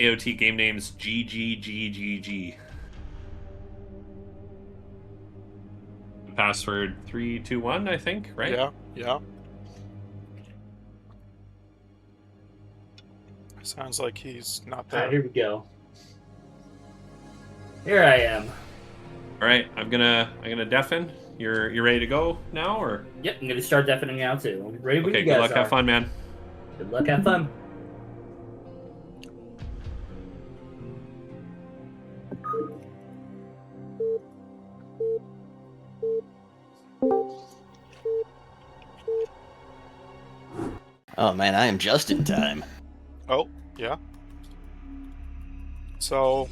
AOT game names GGGGG. Password 321, I think, right? Yeah, yeah. Sounds like he's not there. Alright, here we go. Here I am. All right, I'm gonna deafen. You're ready to go now, or? Yep, I'm gonna start deafening now too. Ready when Okay, you good guys luck. are. Have fun, man. Good luck, have fun. Oh man, I am just in time. Oh, yeah. So,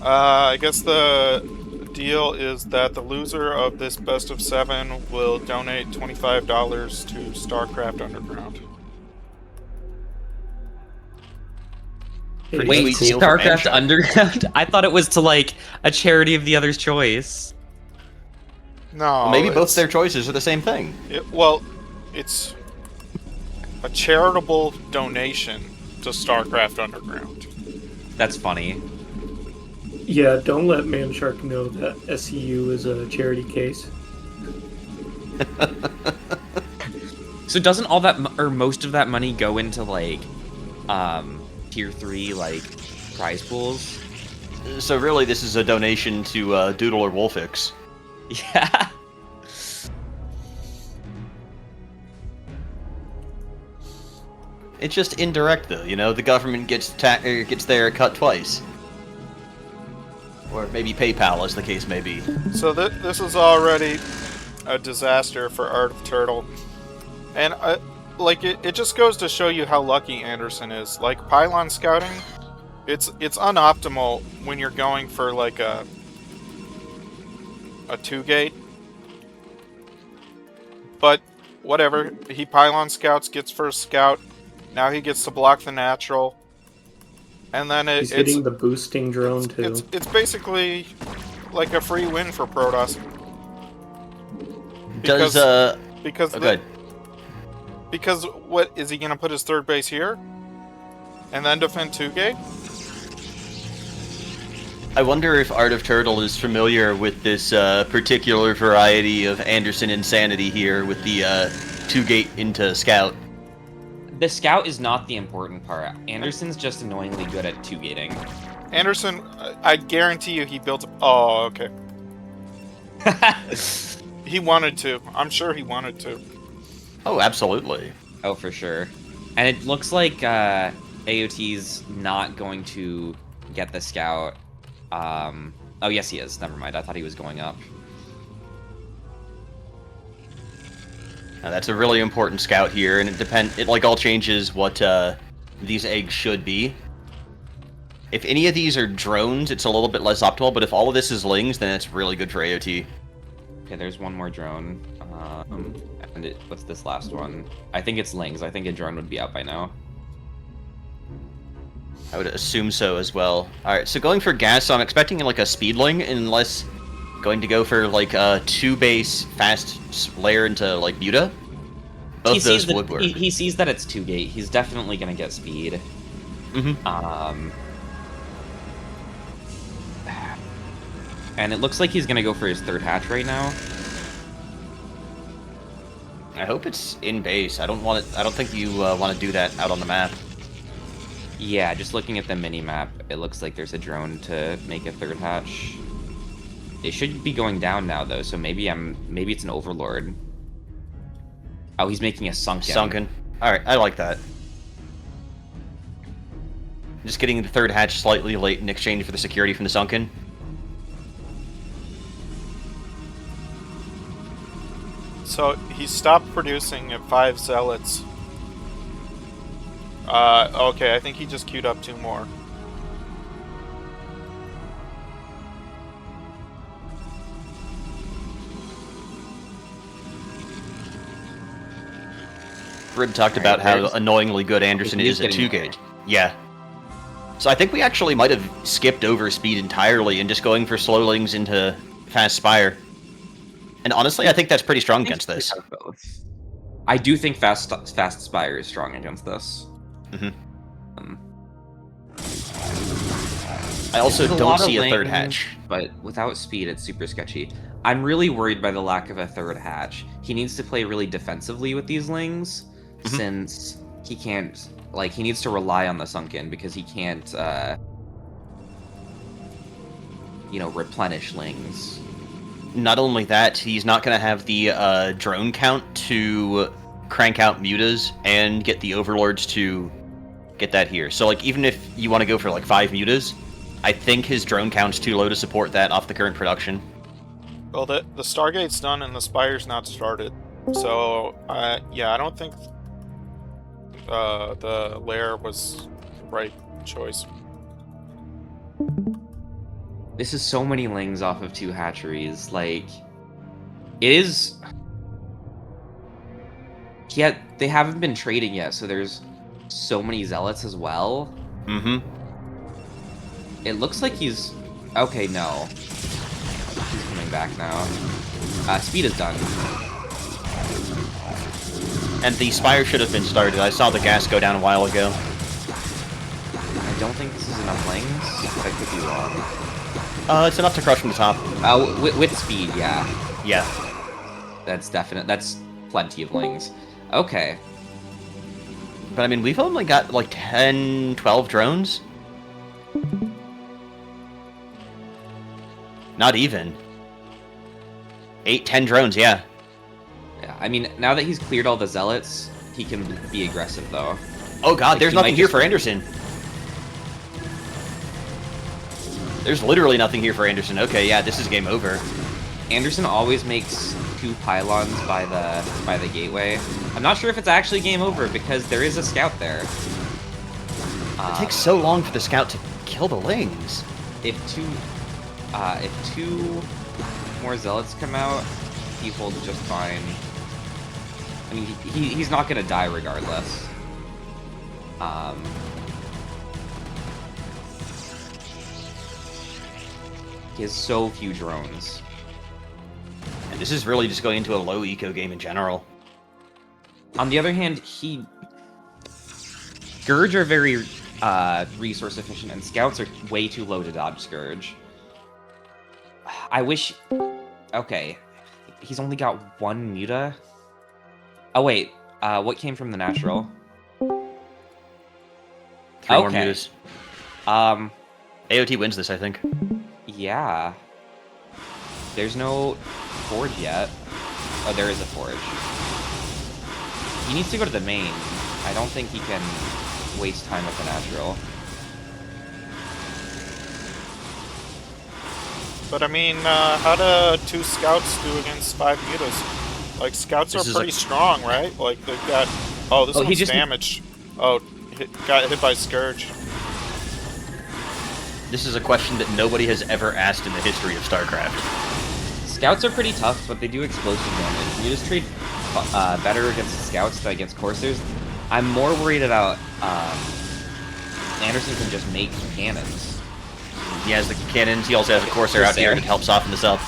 I guess the deal is that the loser of this best of 7 will donate $25 to StarCraft Underground. Pretty Wait, sweet deal for StarCraft Manshot. Underground? I thought it was to, like, a charity of the other's choice. No, Well, maybe both it's- their choices are the same thing. Well, it's a charitable donation to StarCraft Underground. That's funny. Yeah, don't let Manshark know that SCU is a charity case. So doesn't all that, or most of that money go into, like, tier 3, like, prize pools? So really, this is a donation to Doodle or Wolfix. Yeah. It's just indirect, though. You know, the government gets their cut twice, or maybe PayPal, as the case may be. So this is already a disaster for ArtOfTurtle, and it just goes to show you how lucky Anderson is. Like pylon scouting, it's unoptimal when you're going for like a 2-gate, but whatever. He pylon scouts, gets first scout. Now he gets to block the natural, and then He's hitting the boosting drone too. it's basically like a free win for Protoss. Does Because oh, good. Because what is he gonna put his third base here, and then defend 2-gate? I wonder if ArtOfTurtle is familiar with this particular variety of Anderson insanity here with the 2-gate into scout. The scout is not the important part. Anderson's just annoyingly good at 2-gating. Anderson, I guarantee you he built. Oh, okay. He wanted to. I'm sure he wanted to. Oh, absolutely. Oh, for sure. And it looks like AOT's not going to get the scout. Oh, yes, he is. Never mind. I thought he was going up. Now, that's a really important scout here, and it like all changes what these eggs should be. If any of these are drones, it's a little bit less optimal, but if all of this is lings, then it's really good for AOT. Okay, there's one more drone. And what's this last one? I think it's lings. I think a drone would be out by now. I would assume so as well. Alright, so going for gas, so I'm expecting like a speedling, unless going to go for like a 2-base fast layer into like Muta. Both those would work. He sees that it's 2-gate. He's definitely gonna get speed. Mm-hmm. And it looks like he's gonna go for his third hatch right now. I hope it's in base. I don't think you want to do that out on the map. Yeah, just looking at the mini-map, it looks like there's a drone to make a third hatch. It should be going down now, though, so maybe it's an Overlord. Oh, he's making a Sunken. Sunken. Alright, I like that. Just getting the third hatch slightly late in exchange for the security from the Sunken. So he stopped producing at 5 zealots. Okay, I think he just queued up 2 more. Rib talked about how annoyingly good Anderson is at getting 2-gate. Yeah. So I think we actually might have skipped over speed entirely and just going for slowlings into fast spire. And honestly, I think that's pretty strong against this. I do think fast spire is strong against this. Mm-hmm. I also There's a don't lot of see a third lane, hatch. But without speed, it's super sketchy. I'm really worried by the lack of a third hatch. He needs to play really defensively with these lings, since he can't, like, he needs to rely on the sunken because he can't, you know, replenish lings. Not only that, he's not going to have the drone count to crank out mutas and get the overlords to get that here. So, like, even if you want to go for, like, 5 mutas, I think his drone count's too low to support that off the current production. Well, the Stargate's done and the Spire's not started. So, yeah, I don't think the lair was the right choice. This is so many lings off of 2 hatcheries. Like, it is. Yet they haven't been trading yet, so there's so many zealots as well. Mm-hmm. It looks like he's okay. No, he's coming back now. Speed is done. And the Spire should have been started. I saw the gas go down a while ago. I don't think this is enough lings. I could be wrong. It's enough to crush from the top. With speed, yeah. Yeah. That's definite. That's plenty of lings. Okay. But I mean, we've only got like 10, 12 drones. Not even. 8, 10 drones, yeah. Yeah, I mean, now that he's cleared all the zealots, he can be aggressive, though. Oh god, Like, there's he nothing might here just- for Anderson. There's literally nothing here for Anderson. Okay, yeah, this is game over. Anderson always makes 2 pylons by the gateway. I'm not sure if it's actually game over because there is a scout there. It takes so long for the scout to kill the lings. If two more zealots come out, he holds just fine. I mean, he's not gonna die regardless. He has so few drones. And this is really just going into a low eco game in general. On the other hand, Scourge are very resource efficient, and Scouts are way too low to dodge Scourge. I wish... Okay. He's only got 1 muta? Oh, wait. What came from the natural? 3 more Okay. mutas. AOT wins this, I think. Yeah. There's no forge yet. Oh, there is a forge. He needs to go to the main. I don't think he can waste time with the natural. But I mean, how do 2 scouts do against 5 mutas? Like, scouts This are is pretty strong, right? Like, they've got... Oh, this Oh, he one's just- damaged. Oh, got hit by Scourge. This is a question that nobody has ever asked in the history of StarCraft. Scouts are pretty tough, but they do explosive damage. You just trade better against scouts than against coursers. I'm more worried about Anderson can just make cannons. He has the cannons, he also has a Corsair out here, and it helps soften this up.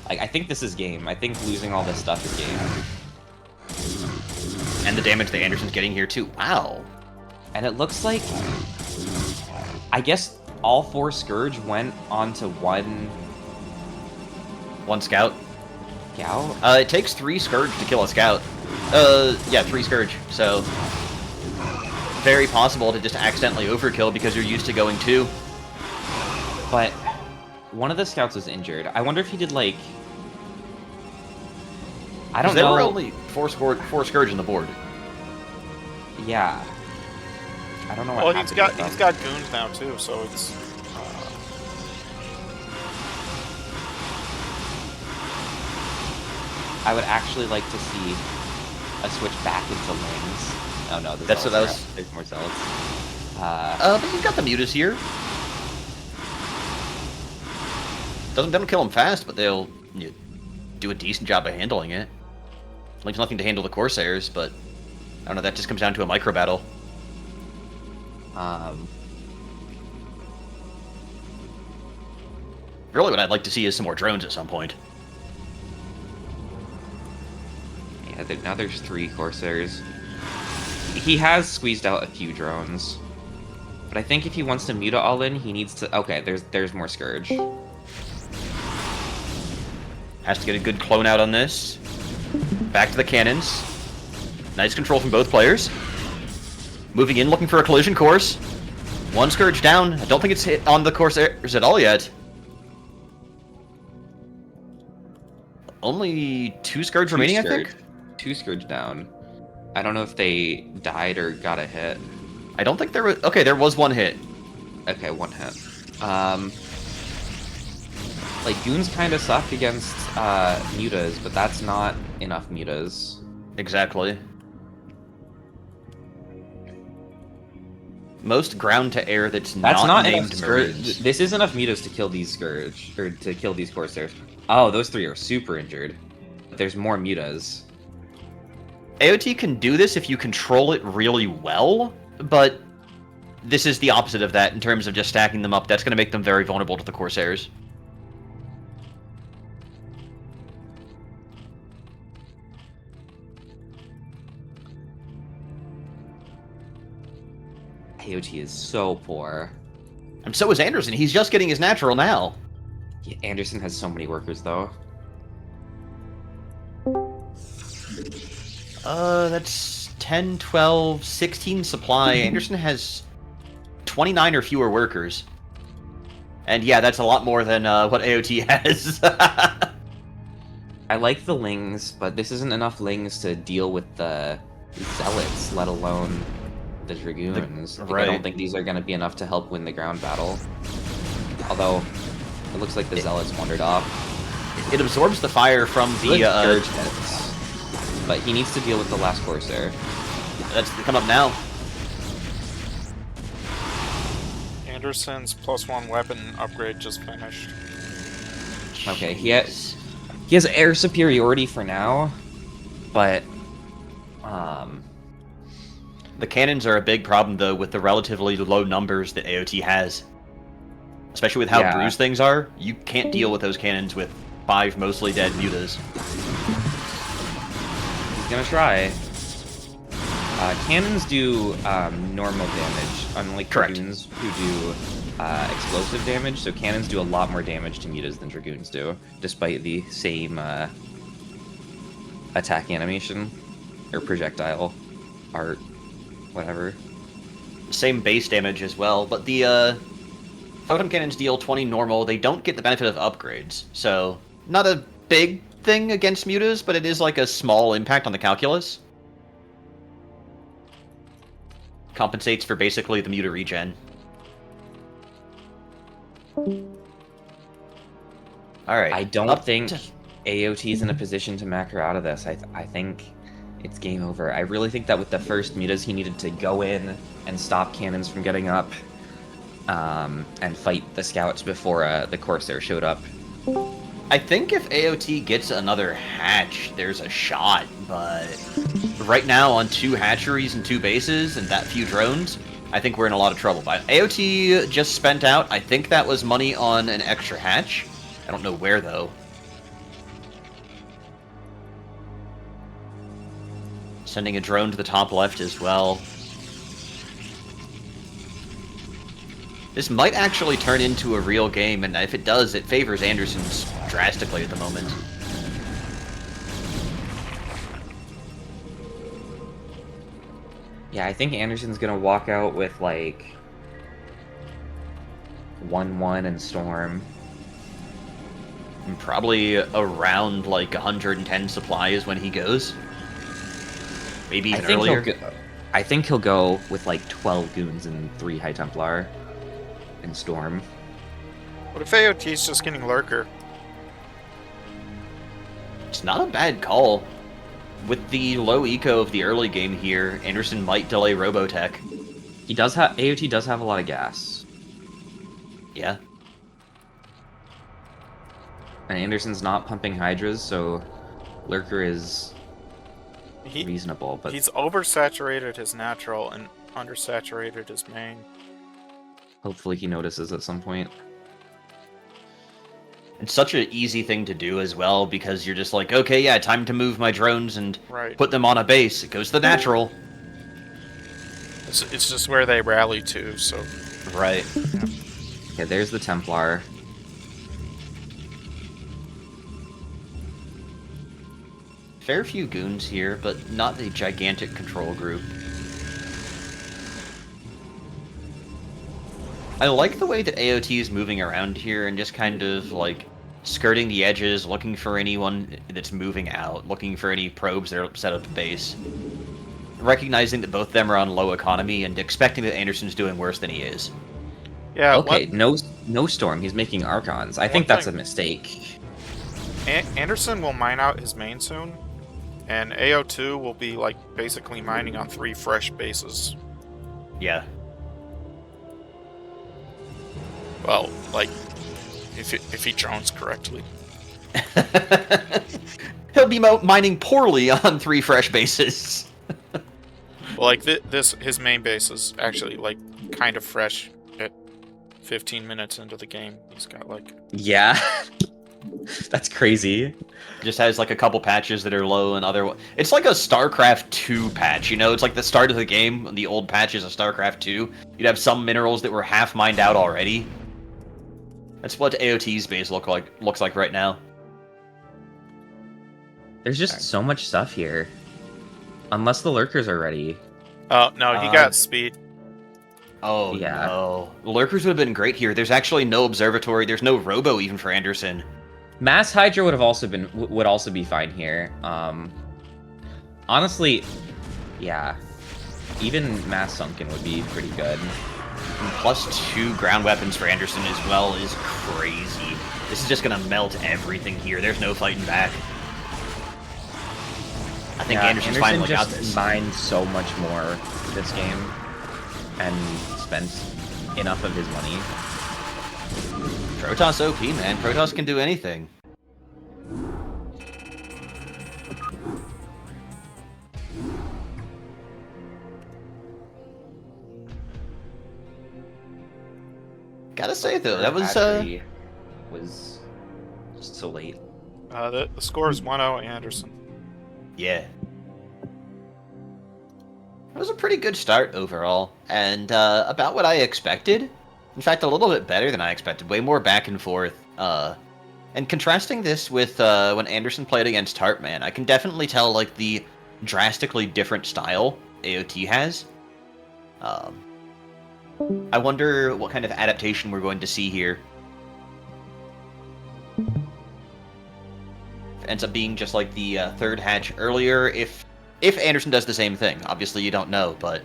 I think this is game. I think losing all this stuff is game. And the damage that Anderson's getting here, too. Wow. And it looks like... I guess all 4 Scourge went onto 1 1 scout. Scout? It takes 3 Scourge to kill a scout. Yeah, 3 Scourge. So, very possible to just accidentally overkill because you're used to going 2. But one of the scouts was injured. I wonder if he did, like... I don't know. There were only 4 Scourge on the board. Yeah. I don't know what Well, happened he's with them. got goons now, too, so it's... I would actually like to see a switch back into lanes. Oh no, That's what that was. There's more zealots. But you've got the mutas here. They don't kill them fast, but they'll do a decent job of handling it. Leaves nothing to handle the Corsairs, but I don't know, that just comes down to a micro battle. Really what I'd like to see is some more drones at some point. Yeah, now there's 3 Corsairs. He has squeezed out a few drones. But I think if he wants to Muta all in, he needs to... Okay, there's more Scourge. Has to get a good clone out on this. Back to the cannons. Nice control from both players. Moving in, looking for a collision course. One Scourge down. I don't think it's hit on the Corsairs at all yet. Only 2 Scourge remaining, I think? 2 Scourge down. I don't know if they died or got a hit. I don't think there was... Okay, there was 1 hit. Okay, 1 hit. Like, Goons kind of suck against Mutas, but that's not enough Mutas. Exactly. Most ground to air that's not named Marines. This is enough Mutas to kill these Scourge, or to kill these Corsairs. Oh, those 3 are super injured. There's more Mutas. AOT can do this if you control it really well, but this is the opposite of that in terms of just stacking them up. That's going to make them very vulnerable to the Corsairs. AOT is so poor. And so is Anderson. He's just getting his natural now. Yeah, Anderson has so many workers, though. That's 10, 12, 16 supply. Anderson has 29 or fewer workers. And yeah, that's a lot more than what AOT has. I like the Lings, but this isn't enough Lings to deal with the Zealots, let alone the Dragoons. Like, right. I don't think these are going to be enough to help win the ground battle. Although, it looks like the Zealots wandered off. It absorbs the fire from the... Scourge hits. But he needs to deal with the last Corsair. That's coming up now. Anderson's +1 weapon upgrade just finished. Okay, he has air superiority for now, but the cannons are a big problem though with the relatively low numbers that AOT has. Especially with how bruised things are, you can't deal with those cannons with 5 mostly dead mutas. He's gonna try. Cannons do normal damage, unlike Dragoons who do explosive damage. So cannons do a lot more damage to mutas than Dragoons do, despite the same attack animation or projectile art, whatever. Same base damage as well, but the photon cannons deal 20 normal. They don't get the benefit of upgrades, so not a big thing against mutas, but it is like a small impact on the calculus. Compensates for basically the muta regen. Alright. I don't think AOT is in a position to macro out of this. I think it's game over. I really think that with the first mutas, he needed to go in and stop cannons from getting up and fight the scouts before the Corsair showed up. I think if AOT gets another hatch, there's a shot, but right now on 2 hatcheries and 2 bases and that few drones, I think we're in a lot of trouble. But AOT just spent out, I think that was money on an extra hatch. I don't know where, though. Sending a drone to the top left as well. This might actually turn into a real game, and if it does, it favors Anderson's drastically at the moment. Yeah, I think Anderson's gonna walk out with like 1-1 and Storm. And probably around like 110 supply is when he goes. Maybe even earlier. I think he'll go with like 12 goons and 3 High Templar and Storm. What if AOT's just getting Lurker? It's not a bad call. With the low eco of the early game here, Anderson might delay Robotech. He does have AOT does have a lot of gas. Yeah. And Anderson's not pumping Hydras, so Lurker is reasonable. But He's oversaturated his natural and undersaturated his main. hopefully he notices at some point. It's such an easy thing to do as well, because you're just like, okay, yeah, time to move my drones and put them on a base. It goes to the natural. It's just where they rally to, so... Right. Okay, there's the Templar. Fair few goons here, but not the gigantic control group. I like the way that AOT is moving around here and just kind of, like, skirting the edges, looking for anyone that's moving out, looking for any probes that are set up at base. Recognizing that both of them are on low economy and expecting that Anderson's doing worse than he is. Yeah, Okay, no Storm. He's making Archons. I think that's a mistake. Anderson will mine out his main soon, and AO2 will be, like, basically mining on 3 fresh bases. Yeah. Well, like, if he drones correctly. He'll be mining poorly on 3 fresh bases. Well, like, his main base is actually, like, kind of fresh at 15 minutes into the game. He's got, like... Yeah. That's crazy. Just has, like, a couple patches that are low and other... It's like a StarCraft 2 patch, you know? It's like the start of the game, the old patches of StarCraft 2. You'd have some minerals that were half mined out already. That's what AOT's base looks like right now. There's just so much stuff here. Unless the lurkers are ready. Oh, no, he got speed. Oh, Yeah. no. The lurkers would have been great here. There's actually no observatory. There's no robo even for Anderson. Mass Hydra would also be fine here. Honestly, yeah. Even Mass Sunken would be pretty good. And +2 ground weapons for Anderson as well is crazy. This is just gonna melt everything here. There's no fighting back. I think Anderson's finally got just this. mined so much more this game and spent enough of his money. Protoss OP, man. Protoss can do anything. Gotta say though, that was just so late. The score is 1-0 Anderson. yeah. It was a pretty good start overall, and about what I expected. In fact, a little bit better than I expected. Way more back and forth. And contrasting this with when Anderson played against Tartman, I can definitely tell like the drastically different style AOT has. I wonder what kind of adaptation we're going to see here. Ends up being just like the third hatch earlier, if Anderson does the same thing. Obviously you don't know, but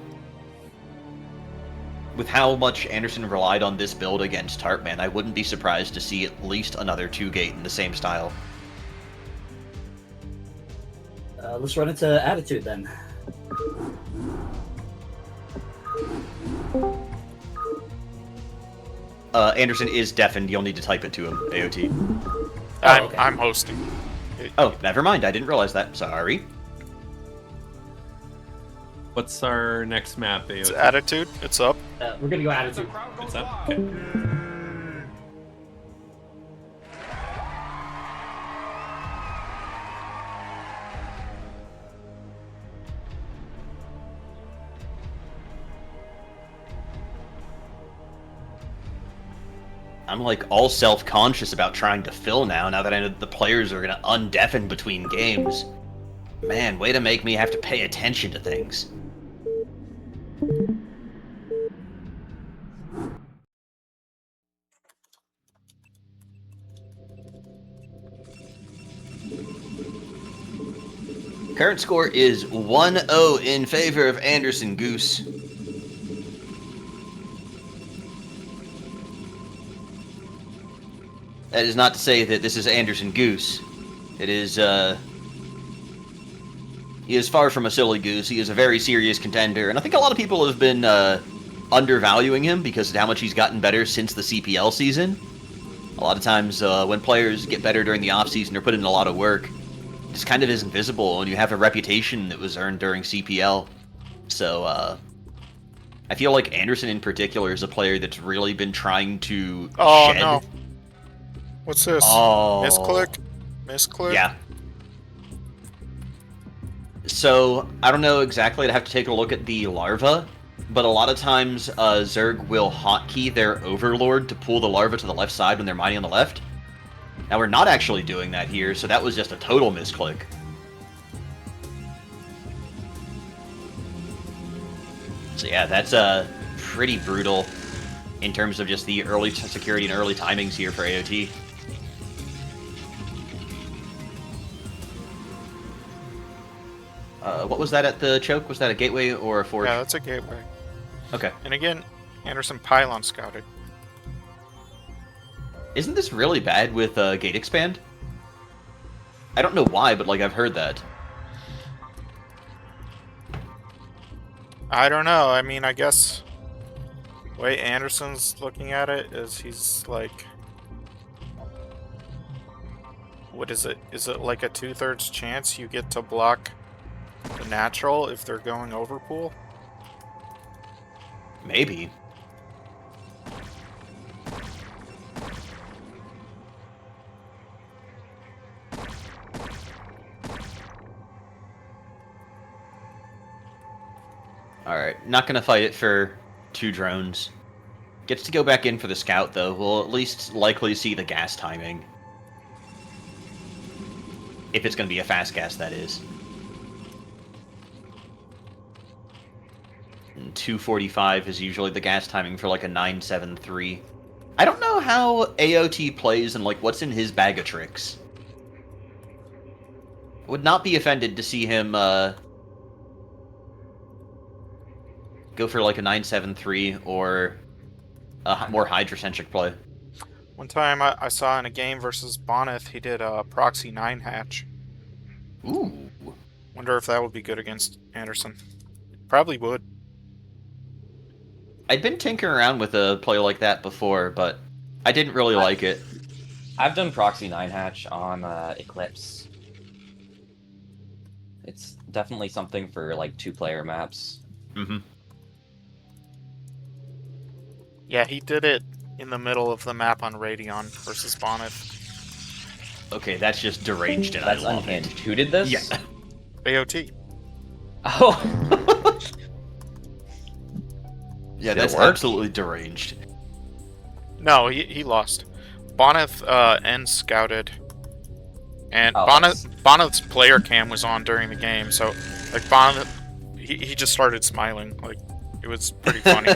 with how much Anderson relied on this build against Tartman, I wouldn't be surprised to see at least another 2-gate in the same style. Let's run into Attitude then. Anderson is deafened. You'll need to type it to him, AOT. Okay. I'm hosting. Oh, never mind. I didn't realize that. Sorry. What's our next map, AOT? It's Attitude. It's up. We're gonna go Attitude. It's up? Okay. I'm like all self-conscious about trying to fill now that I know that the players are gonna undeafen between games. Man, way to make me have to pay attention to things. Current score is 1-0 in favor of Anderson Goose. That is not to say that this is Anderson Goose. It is, he is far from a silly goose. He is a very serious contender, and I think a lot of people have been undervaluing him because of how much he's gotten better since the CPL season. A lot of times when players get better during the off-season, they're putting in a lot of work. It just kind of is invisible, and you have a reputation that was earned during CPL. So, I feel like Anderson in particular is a player that's really been trying to shed. No. What's this? Oh. Misclick? Misclick? Yeah. So, I don't know exactly. I'd have to take a look at the larva, but a lot of times Zerg will hotkey their Overlord to pull the larva to the left side when they're mining on the left. Now we're not actually doing that here, so that was just a total misclick. So yeah, that's pretty brutal in terms of just the early security and early timings here for AOT. What was that at the choke? Was that a gateway or a forge? Yeah, that's a gateway. Okay. And again, Anderson pylon scouted. Isn't this really bad with gate expand? I don't know why, but like I've heard that. I don't know. I mean, I guess the way Anderson's looking at it is he's like, what is it? Is it like a 2/3 chance you get to block the natural if they're going overpool? Maybe. Alright, not gonna fight it for 2 drones. Gets to go back in for the scout, though. We'll at least likely see the gas timing. If it's gonna be a fast gas, that is. And 245 is usually the gas timing for like a 973. I don't know how AOT plays and like what's in his bag of tricks. Would not be offended to see him go for like a 973 or a more Hydra-centric play. One time I saw in a game versus Boneth, he did a proxy 9 hatch. Ooh. Wonder if that would be good against Anderson. Probably would. I'd been tinkering around with a play like that before, but I didn't really like it. I've done proxy 9 hatch on Eclipse. It's definitely something for like 2-player maps. Mm-hmm. Yeah, he did it in the middle of the map on Radeon versus Boneth. Okay, that's just deranged and That's I love unhinged. it. Who did this? Yeah. AOT. Oh. Yeah, Did it that's work? absolutely deranged. No, he lost. Boneth end scouted. And Oh, Boneth's player cam was on during the game, so like Boneth he just started smiling. Like it was pretty funny.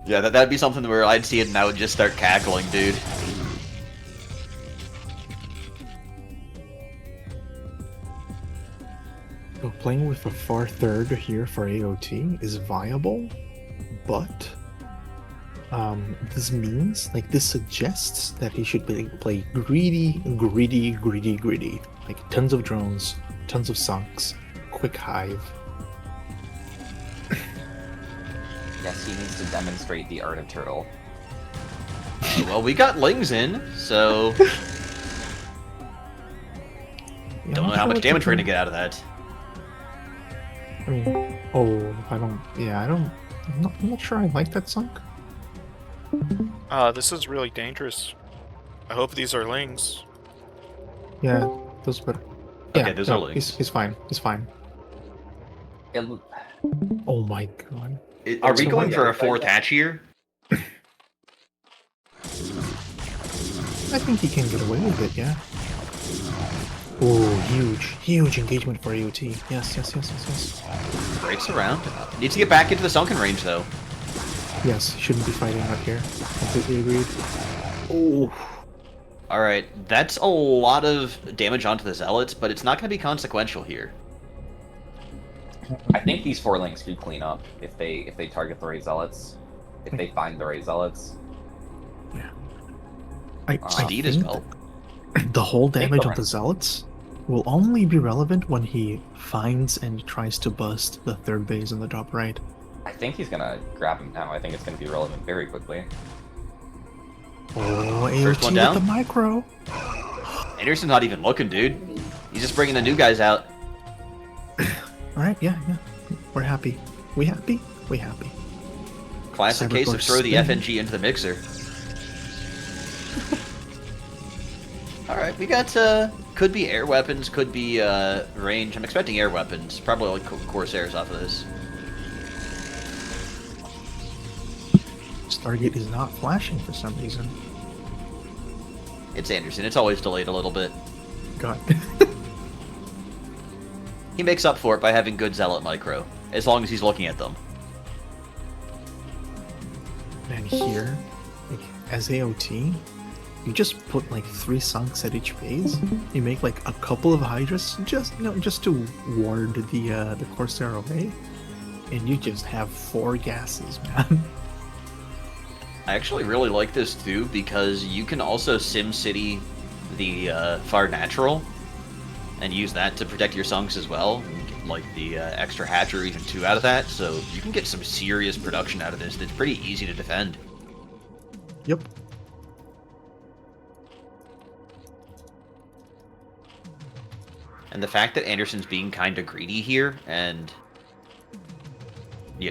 Yeah, that'd be something where I'd see it and I would just start cackling, dude. So playing with a far third here for AOT is viable, but this means, like, this suggests that he should play greedy, like tons of drones, tons of sunks, quick hive. Yes, he needs to demonstrate the art of turtle. Well, we got Lings in, so Yeah, don't know I'm how sure much what damage we're you gonna get out of that. I mean, I'm not sure I like that sunk. This is really dangerous. I hope these are lings. Yeah, those better. Okay, Yeah, those no, are Lings. He's fine. He's fine. Oh my god. Are we So going what- for a 4th hatch here? I think he can get away with it, yeah. Oh, huge engagement for AOT. Yes. Breaks around. Needs to get back into the sunken range, though. Yes, shouldn't be fighting out here. Completely agreed. Oh, Alright, that's a lot of damage onto the Zealots, but it's not going to be consequential here. I think these 4 links could clean up if they target the Ray Zealots. If they find the Ray Zealots. I Speed as think well. the whole damage the of the Zealots will only be relevant when he finds and tries to bust the 3rd base in the top right. I think he's gonna grab him now. I think it's gonna be relevant very quickly. Oh, First AOT one with down. the micro. Anderson's not even looking, dude. He's just bringing the new guys out. Alright, yeah. We're happy. We happy? We happy. Classic case of Cyberforce throw the spin. FNG into the mixer. Alright, we got Could be air weapons, could be range. I'm expecting air weapons. Probably like Corsairs off of this. Stargate is not flashing for some reason. It's Anderson. It's always delayed a little bit. God. He makes up for it by having good Zealot micro, as long as he's looking at them. Man, here, like, as AOT, you just put like 3 sunks at each base. You make like a couple of Hydras, just to ward the Corsair away, and you just have 4 gases, man. I actually really like this too, because you can also SimCity the Far Natural, and use that to protect your sunks as well. Like the extra hatch or even 2 out of that, so you can get some serious production out of this that's pretty easy to defend. Yep. And the fact that Anderson's being kind of greedy here, and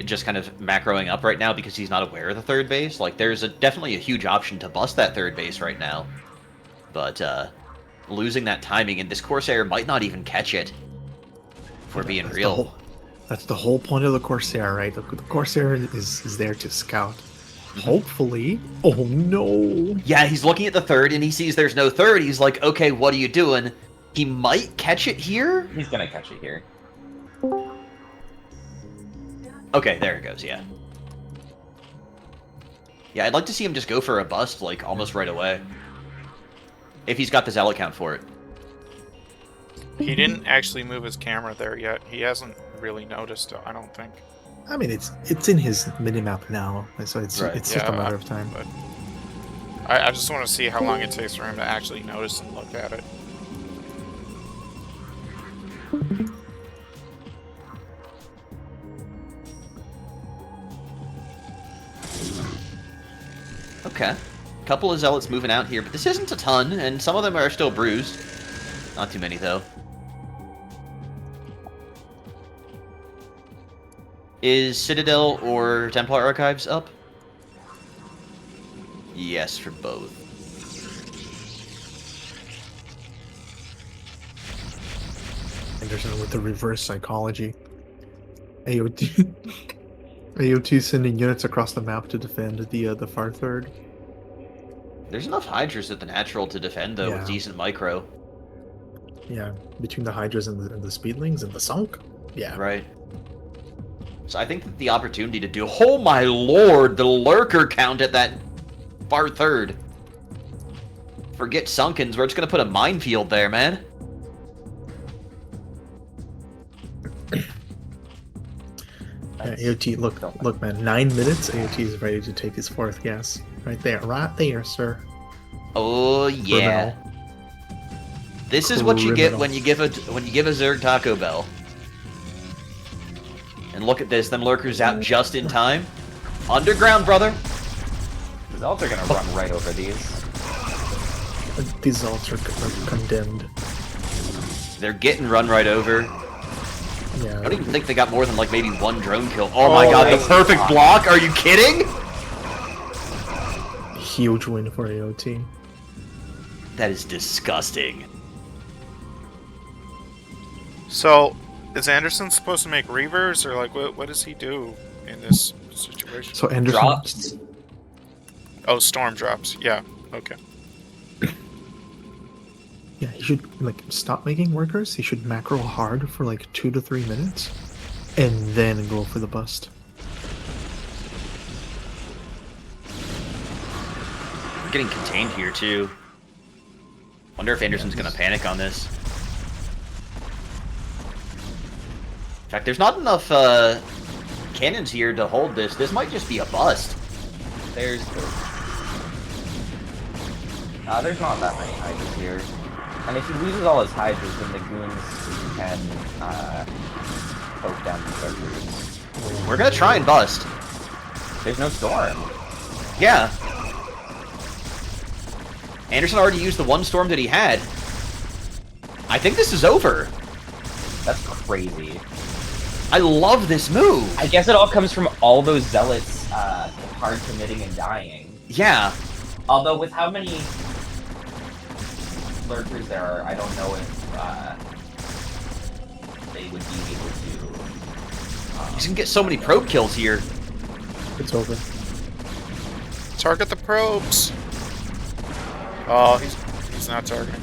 just kind of macroing up right now because he's not aware of the 3rd base, like there's definitely a huge option to bust that 3rd base right now. But losing that timing, and this Corsair might not even catch it, if we're being real. That's the whole point of the Corsair, right? The Corsair is there to scout. Hopefully. Oh no! Yeah, he's looking at the 3rd, and he sees there's no 3rd. He's like, okay, what are you doing? He might catch it here? He's gonna catch it here. Okay, there it goes, yeah. Yeah, I'd like to see him just go for a bust, like, almost right away. If he's got the Zealot count for it. He didn't actually move his camera there yet. He hasn't really noticed it, I don't think. I mean, it's in his minimap now, so it's Right. it's just a matter of time. But I just want to see how long it takes for him to actually notice and look at it. Okay. Couple of Zealots moving out here, but this isn't a ton, and some of them are still bruised. Not too many, though. Is Citadel or Templar Archives up? Yes, for both. Anderson with the reverse psychology. AOT AOT sending units across the map to defend the far 3rd. There's enough Hydras at the natural to defend, though, with Yeah. decent micro. Yeah, between the Hydras and the Speedlings and the Sunk. Yeah. Right. So I think that the opportunity to do... Oh my lord, the lurker count at that far 3rd. Forget Sunkens, we're just gonna put a minefield there, man. Yeah, AOT, look, man, 9 minutes. AOT is ready to take his 4th gas. Right there, sir. Oh yeah. Criminal. This is what you get Criminal. when you give a Zerg Taco Bell. And look at this, them lurkers out just in time. Underground, brother. The Zealots are gonna run right over these. These Zealots are condemned. They're getting run right over. Yeah. I don't even think they got more than like maybe 1 drone kill. Oh my god, the nice perfect block! Are you kidding? Huge win for AOT. That is disgusting. So, is Anderson supposed to make Reavers, or like what does he do in this situation? So Anderson. Drops. Oh, storm drops. Yeah. Okay. Yeah, he should like stop making workers. He should macro hard for like 2 to 3 minutes, and then go for the bust. We're getting contained here too. Wonder if Anderson's gonna panic on this. In fact, there's not enough cannons here to hold this. This might just be a bust. There's not that many Hydras here. And if he loses all his Hydras, then the goons can poke down the Lurkers. We're gonna try and bust. There's no storm. Yeah. Anderson already used the 1 storm that he had. I think this is over. That's crazy. I love this move. I guess it all comes from all those Zealots hard committing and dying. Yeah. Although with how many lurkers there are, I don't know if they would be able to. He's gonna get so many probe kills here. It's over. Target the probes. Oh, he's not targeting.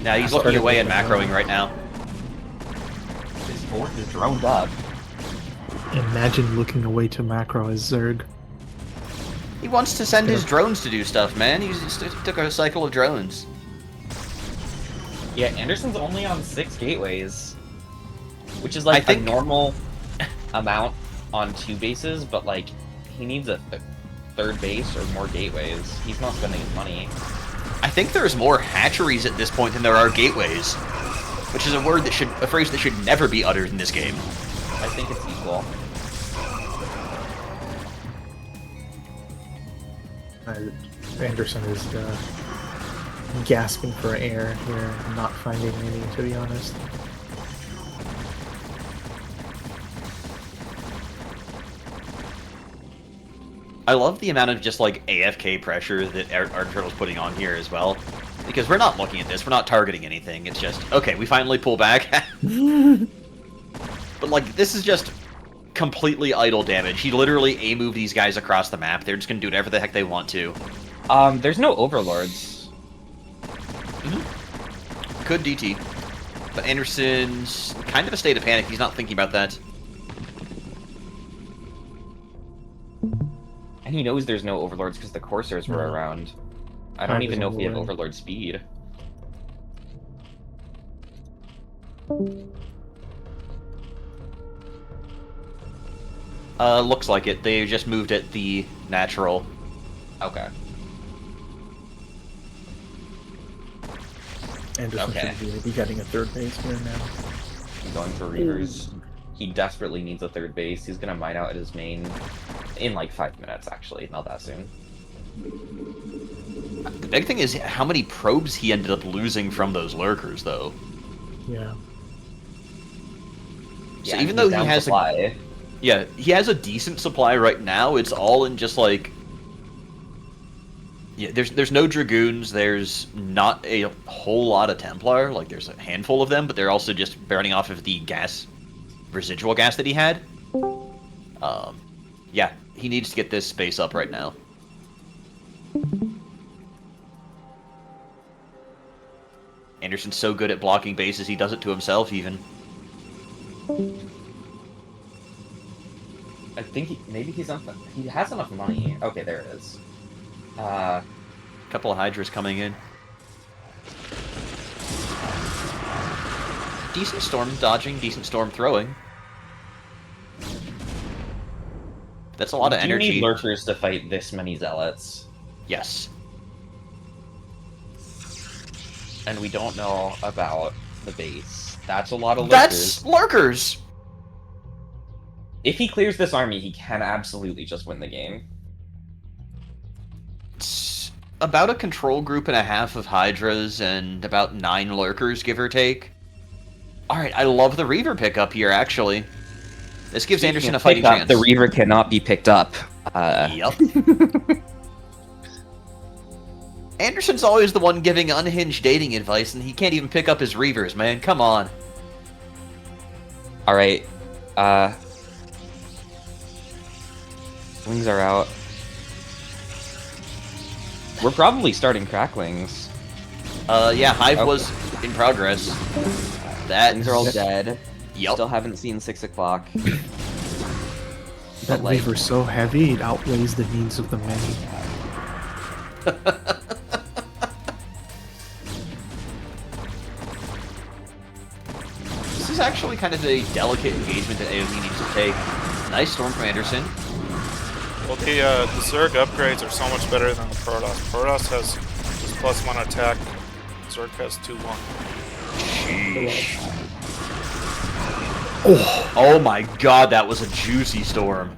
Now he's looking away and macroing right now. His fort is droned up. Imagine looking away to macro as Zerg. He wants to send his drones to do stuff, man. He just took a cycle of drones. Yeah, Anderson's only on 6 gateways, which is I like think- a normal amount on 2 bases, but like he needs a third base or more gateways. He's not spending his money. I think there's more hatcheries at this point than there are gateways, which is a phrase that should never be uttered in this game. I think it's equal. Anderson is gasping for air here, not finding any, to be honest. I love the amount of just like AFK pressure that ArtOfTurtle's putting on here as well. Because we're not looking at this, we're not targeting anything, it's just, okay, we finally pull back. But like, this is just completely idle damage. He literally A-moved these guys across the map, they're just gonna do whatever the heck they want to. There's no overlords. Could DT. But Anderson's kind of a state of panic, he's not thinking about that. And he knows there's no overlords because the Corsairs were around. I don't even know if we have overlord speed. Looks like it. They just moved it the natural. Okay. Anderson Okay. should be getting a third base here now. Going for Reavers. He desperately needs a third base. He's gonna mine out at his main in like 5 minutes, actually. Not that soon. The big thing is how many probes he ended up losing from those lurkers, though. Yeah. So Yeah, even though he down has supply. Yeah, he has a decent supply right now. It's all in just like... Yeah, there's no Dragoons, there's not a whole lot of Templar, like there's a handful of them, but they're also just burning off of the residual gas that he had. Yeah, he needs to get this space up right now. Anderson's so good at blocking bases, he does it to himself even. I think maybe he has enough money. Okay, there it is. Couple of Hydras coming in. Decent storm dodging, decent storm throwing. That's a lot of Do energy. you need lurkers to fight this many zealots? Yes. And we don't know about the base. That's a lot of lurkers. That's lurkers! If he clears this army, he can absolutely just win the game. It's about a control group and a half of Hydras and about 9 lurkers, give or take. Alright, I love the Reaver pickup here, actually. This gives Anderson a fighting chance. The Reaver cannot be picked up. Yep. Anderson's always the one giving unhinged dating advice, and he can't even pick up his Reavers, man. Come on. Alright. Wings are out. We're probably starting cracklings. Yeah, Hive Okay. was in progress. That Things are all dead. Yep. Still haven't seen 6 o'clock. That like- Reaver's so heavy, it outweighs the needs of the many. This is actually kind of a delicate engagement that AoE needs to take. Nice storm from Anderson. Well, the Zerg upgrades are so much better than the Protoss. Protoss has just +1 attack. Zerg has 2-1. Oh my god, that was a juicy storm.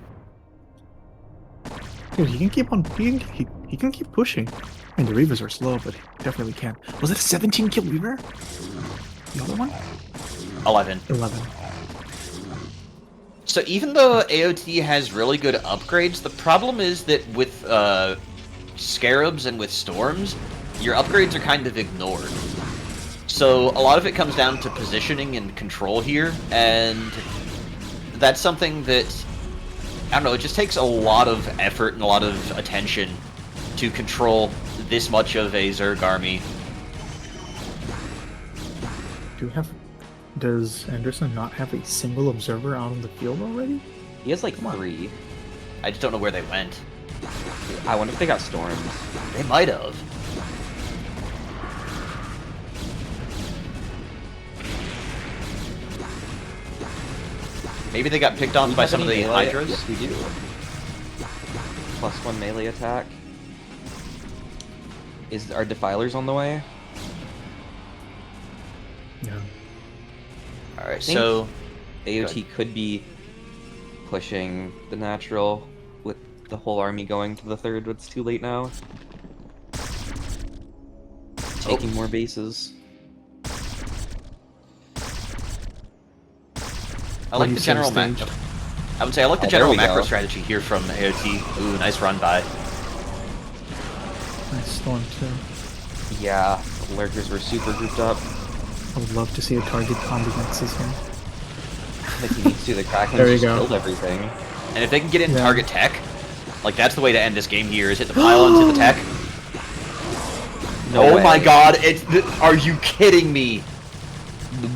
Dude, he can keep on. He can keep pushing. I mean, the Reavers are slow, but he definitely can. Was it a 17 kill Reaver? The other one? 11. 11. So even though AOT has really good upgrades, the problem is that with Scarabs and with Storms, your upgrades are kind of ignored. So a lot of it comes down to positioning and control here, and that's something that, I don't know, it just takes a lot of effort and a lot of attention to control this much of a Zerg army. Does Anderson not have a single observer out on the field already? He has like 3. I just don't know where they went. I wonder if they got stormed. They might have. Maybe they got picked on by some of the Hydras? Yes, we do. +1 melee attack. Are Defilers on the way? Yeah. Alright, think so... AOT could be pushing the natural with the whole army going to the 3rd, but it's too late now. Taking more bases. I like the general macro. I would say I like the Oh, there general we macro go. strategy here from AOT. Ooh, nice run by. Nice storm too. Yeah, lurkers were super grouped up. I would love to see a target combi nexus here. If he needs to, the Kraken There you just go. killed everything. And if they can get in Yeah. target tech, like that's the way to end this game here, is hit the pylons, hit the tech. No Oh way. my god, are you kidding me?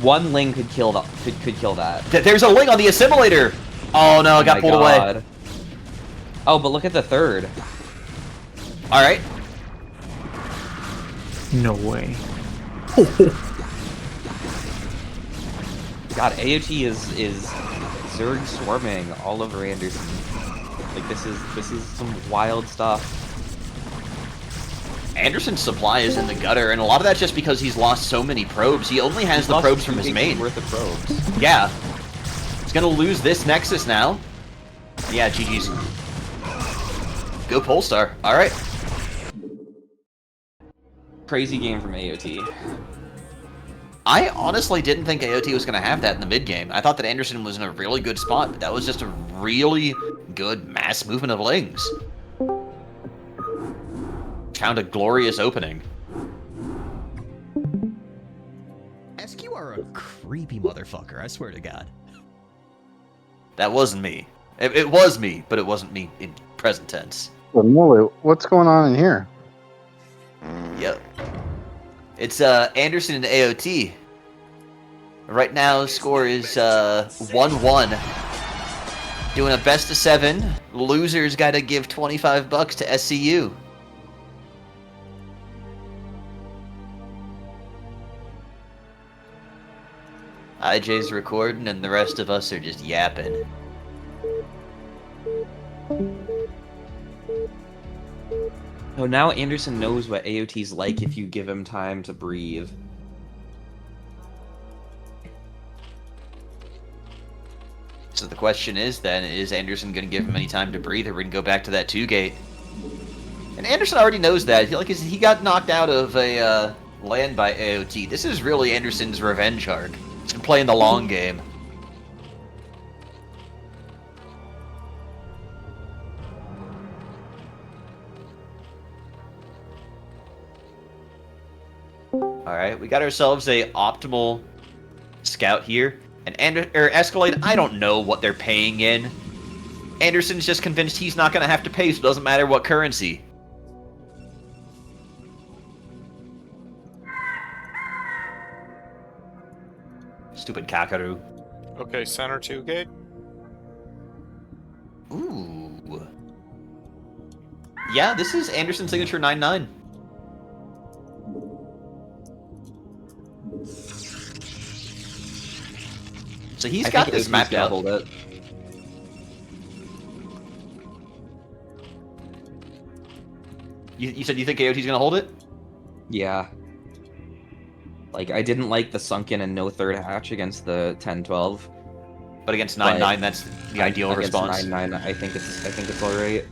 One Ling could kill that. Could kill that. There's a Ling on the assimilator! Oh no, it got my pulled away. God. Oh, but look at the 3rd. Alright. No way. God, AOT is Zerg swarming all over Anderson. Like this is some wild stuff. Anderson's supply is in the gutter, and a lot of that's just because he's lost so many probes. He only has the probes from his main. Worth of probes. Yeah. He's gonna lose this Nexus now. Yeah, GG's. Go Polestar. Alright. Crazy game from AOT. I honestly didn't think AOT was going to have that in the mid game. I thought that Anderson was in a really good spot, but that was just a really good mass movement of Lings. Found a glorious opening. SCU are a creepy motherfucker, I swear to God. That wasn't me. It was me, but it wasn't me in present tense. Well, Molly, what's going on in here? Yep. It's Anderson and AOT. Right now, score is 1-1. Doing a best of 7. Losers got to give $25 to SCU. IJ's recording, and the rest of us are just yapping. Oh, now Anderson knows what AOT's like if you give him time to breathe. So the question is then, is Anderson going to give him any time to breathe, or we're going to go back to that 2-gate? And Anderson already knows that. He got knocked out of a land by AOT. This is really Anderson's revenge arc. He's been playing the long game. Alright, we got ourselves a optimal scout here. And Escalade, I don't know what they're paying in. Anderson's just convinced he's not going to have to pay, so it doesn't matter what currency. Stupid Kakaru. Okay, center 2 gate. Ooh. Yeah, this is Anderson's signature 9-9. So he's got this mapped out. Hold it. You said you think AOT's gonna hold it? Yeah. Like, I didn't like the sunken and no third hatch against the 10-12. But against 9-9, that's the ideal Against response. 9-9, I think it's alright.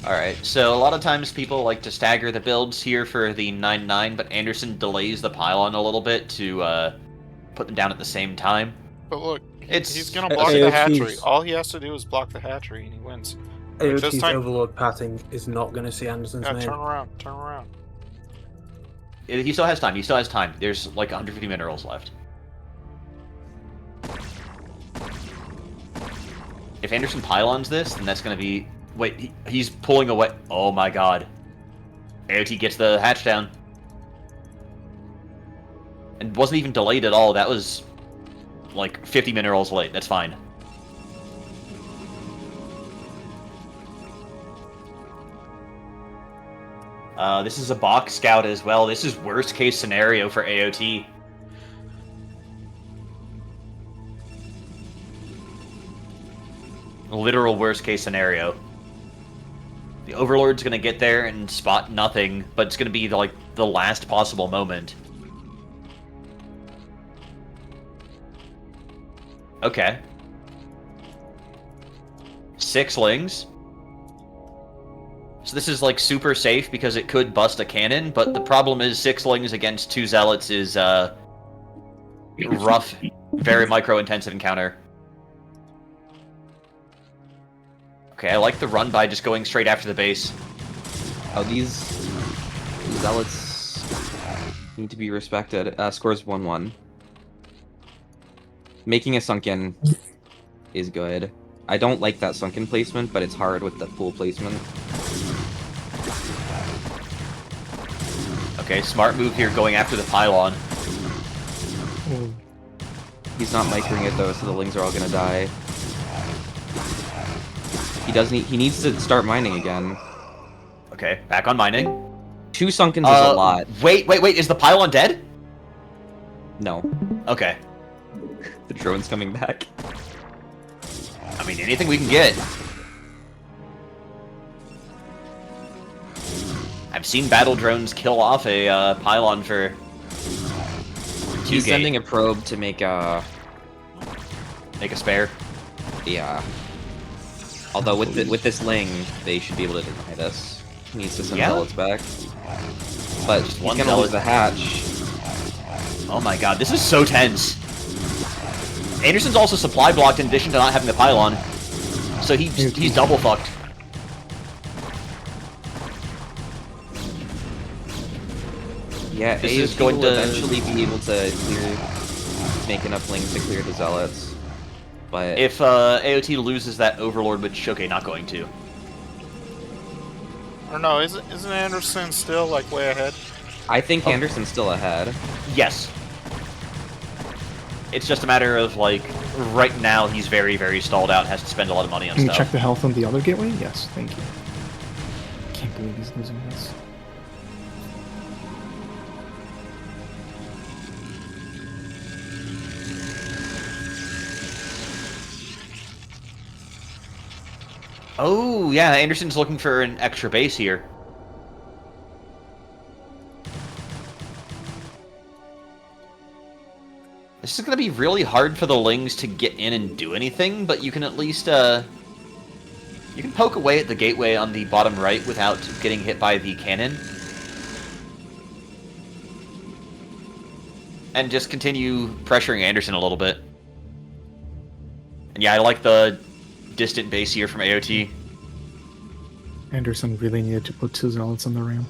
Alright, so a lot of times people like to stagger the builds here for the 9-9, but Anderson delays the pylon a little bit to put them down at the same time. But look, It's he's gonna block okay, the it's hatchery. huge. All he has to do is block the hatchery and he wins. This AOT's time- Overlord patting is not going to see Anderson's Yeah, name. turn around, turn around. He still has time. He still has time. There's like 150 minerals left. If Anderson pylons this, then that's going to be... Wait, he's pulling away. Oh my god. AOT gets the hatch down. And wasn't even delayed at all. That was like 50 minerals late. That's fine. This is a box scout as well. This is worst case scenario for AOT. Literal worst case scenario. The Overlord's gonna get there and spot nothing, but it's gonna be like the last possible moment. Okay. 6 lings. So this is like super safe because it could bust a cannon, but the problem is 6 lings against 2 zealots is rough, very micro-intensive encounter. Okay, I like the run by just going straight after the base. Oh, these zealots need to be respected. Scores 1-1. Making a sunken is good. I don't like that sunken placement, but it's hard with the full placement. Okay, smart move here going after the pylon. He's not microing it though, so the lings are all gonna die. He needs to start mining again. Okay, back on mining. 2 sunkens is a lot. Wait, is the pylon dead? No. Okay. The drone's coming back. I mean, anything we can get. I've seen battle drones kill off a pylon for... He's sending a probe to make a... Make a spare. Yeah. Although with this ling, they should be able to deny this. He needs to send zealots back. But he's one gonna lose the hatch. Oh my god, this is so tense. Anderson's also supply blocked in addition to not having the pylon. So he's double fucked. Yeah, This AOT is going will to eventually be able to make enough lings to clear the zealots. But if AOT loses that Overlord, which, okay, not going to. I don't know, isn't Anderson still, like, way ahead? I think Anderson's still ahead. Yes. It's just a matter of, like, right now he's very, very stalled out and has to spend a lot of money on Can you stuff. check the health on the other gateway? Yes, thank you. Can't believe he's losing this. Oh, yeah, Anderson's looking for an extra base here. This is going to be really hard for the Lings to get in and do anything, but you can at least, you can poke away at the gateway on the bottom right without getting hit by the cannon. And just continue pressuring Anderson a little bit. And yeah, I like the distant base here from AOT. Anderson really needed to put 2 zealots on the ramp.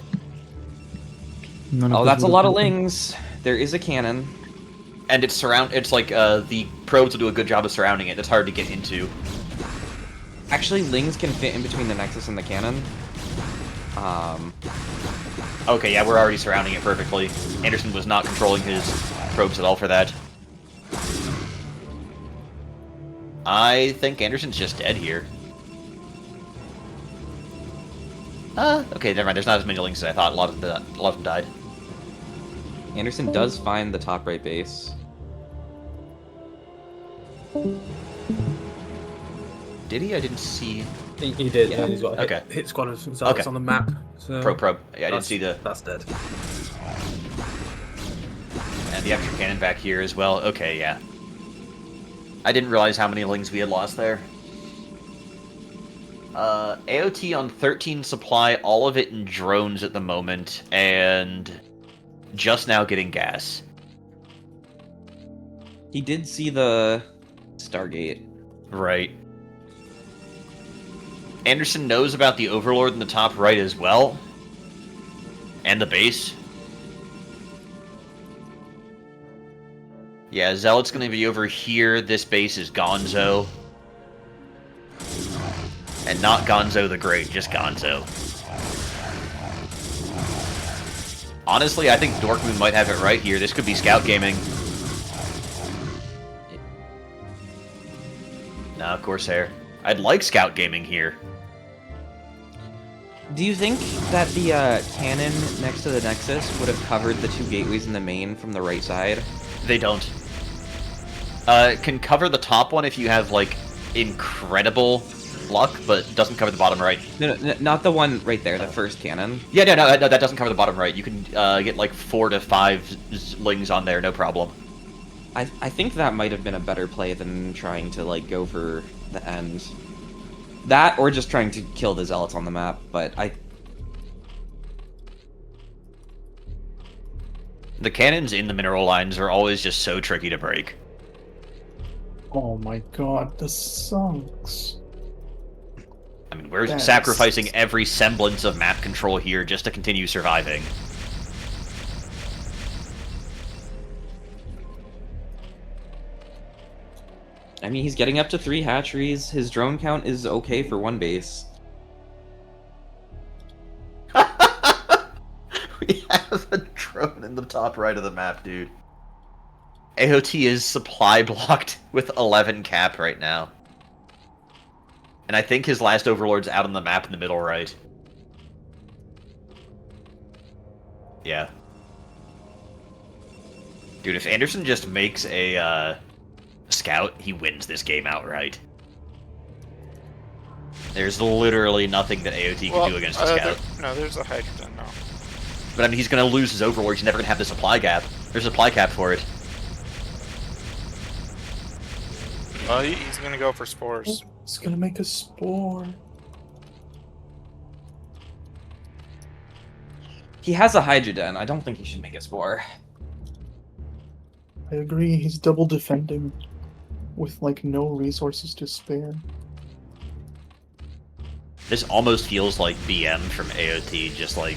Oh, that's a lot of lings. There is a cannon. And it's like the probes will do a good job of surrounding it. It's hard to get into. Actually, lings can fit in between the Nexus and the cannon. Okay, yeah, we're already surrounding it perfectly. Anderson was not controlling his probes at all for that. I think Anderson's just dead here. Okay, never mind. There's not as many lings as I thought. A lot of them died. Anderson does find the top right base. Did he? I didn't see. He did, yeah. He's got a hit squad of some zealots on the map. So Probe. Yeah, I didn't see the... That's dead. And the extra cannon back here as well. Okay, yeah. I didn't realize how many lings we had lost there. AOT on 13 supply, all of it in drones at the moment, and just now getting gas. He did see the Stargate. Right. Anderson knows about the Overlord in the top right as well. And the base. Yeah, Zealot's going to be over here. This base is Gonzo. And not Gonzo the Great, just Gonzo. Honestly, I think Dorkmoon might have it right here. This could be Scout Gaming. No, Corsair. I'd like Scout Gaming here. Do you think that the cannon next to the Nexus would have covered the 2 gateways in the main from the right side? They don't. Can cover the top one if you have, like, incredible luck, but doesn't cover the bottom right. No, not the one right there, the first cannon. Yeah, no, that doesn't cover the bottom right. You can get, like, 4 to 5 Zlings on there, no problem. I think that might have been a better play than trying to, like, go for the end. That, or just trying to kill the Zealots on the map, but The cannons in the mineral lines are always just so tricky to break. Oh my god, the sunks. I mean, we're sacrificing every semblance of map control here just to continue surviving. I mean, he's getting up to 3 hatcheries. His drone count is okay for 1 base. We have a drone in the top right of the map, dude. AOT is supply blocked with 11 cap right now. And I think his last Overlord's out on the map in the middle right. Yeah. Dude, if Anderson just makes a scout, he wins this game outright. There's literally nothing that AOT can do against a scout. No, there's a Hydrogen now. But I mean, he's going to lose his Overlord. He's never going to have the supply gap. There's a supply cap for it. Well, he's going to go for spores. He's gonna make a spore. He has a Hydroden. I don't think he should make a Spore. I agree, he's double defending with like no resources to spare. This almost feels like BM from AOT, just like...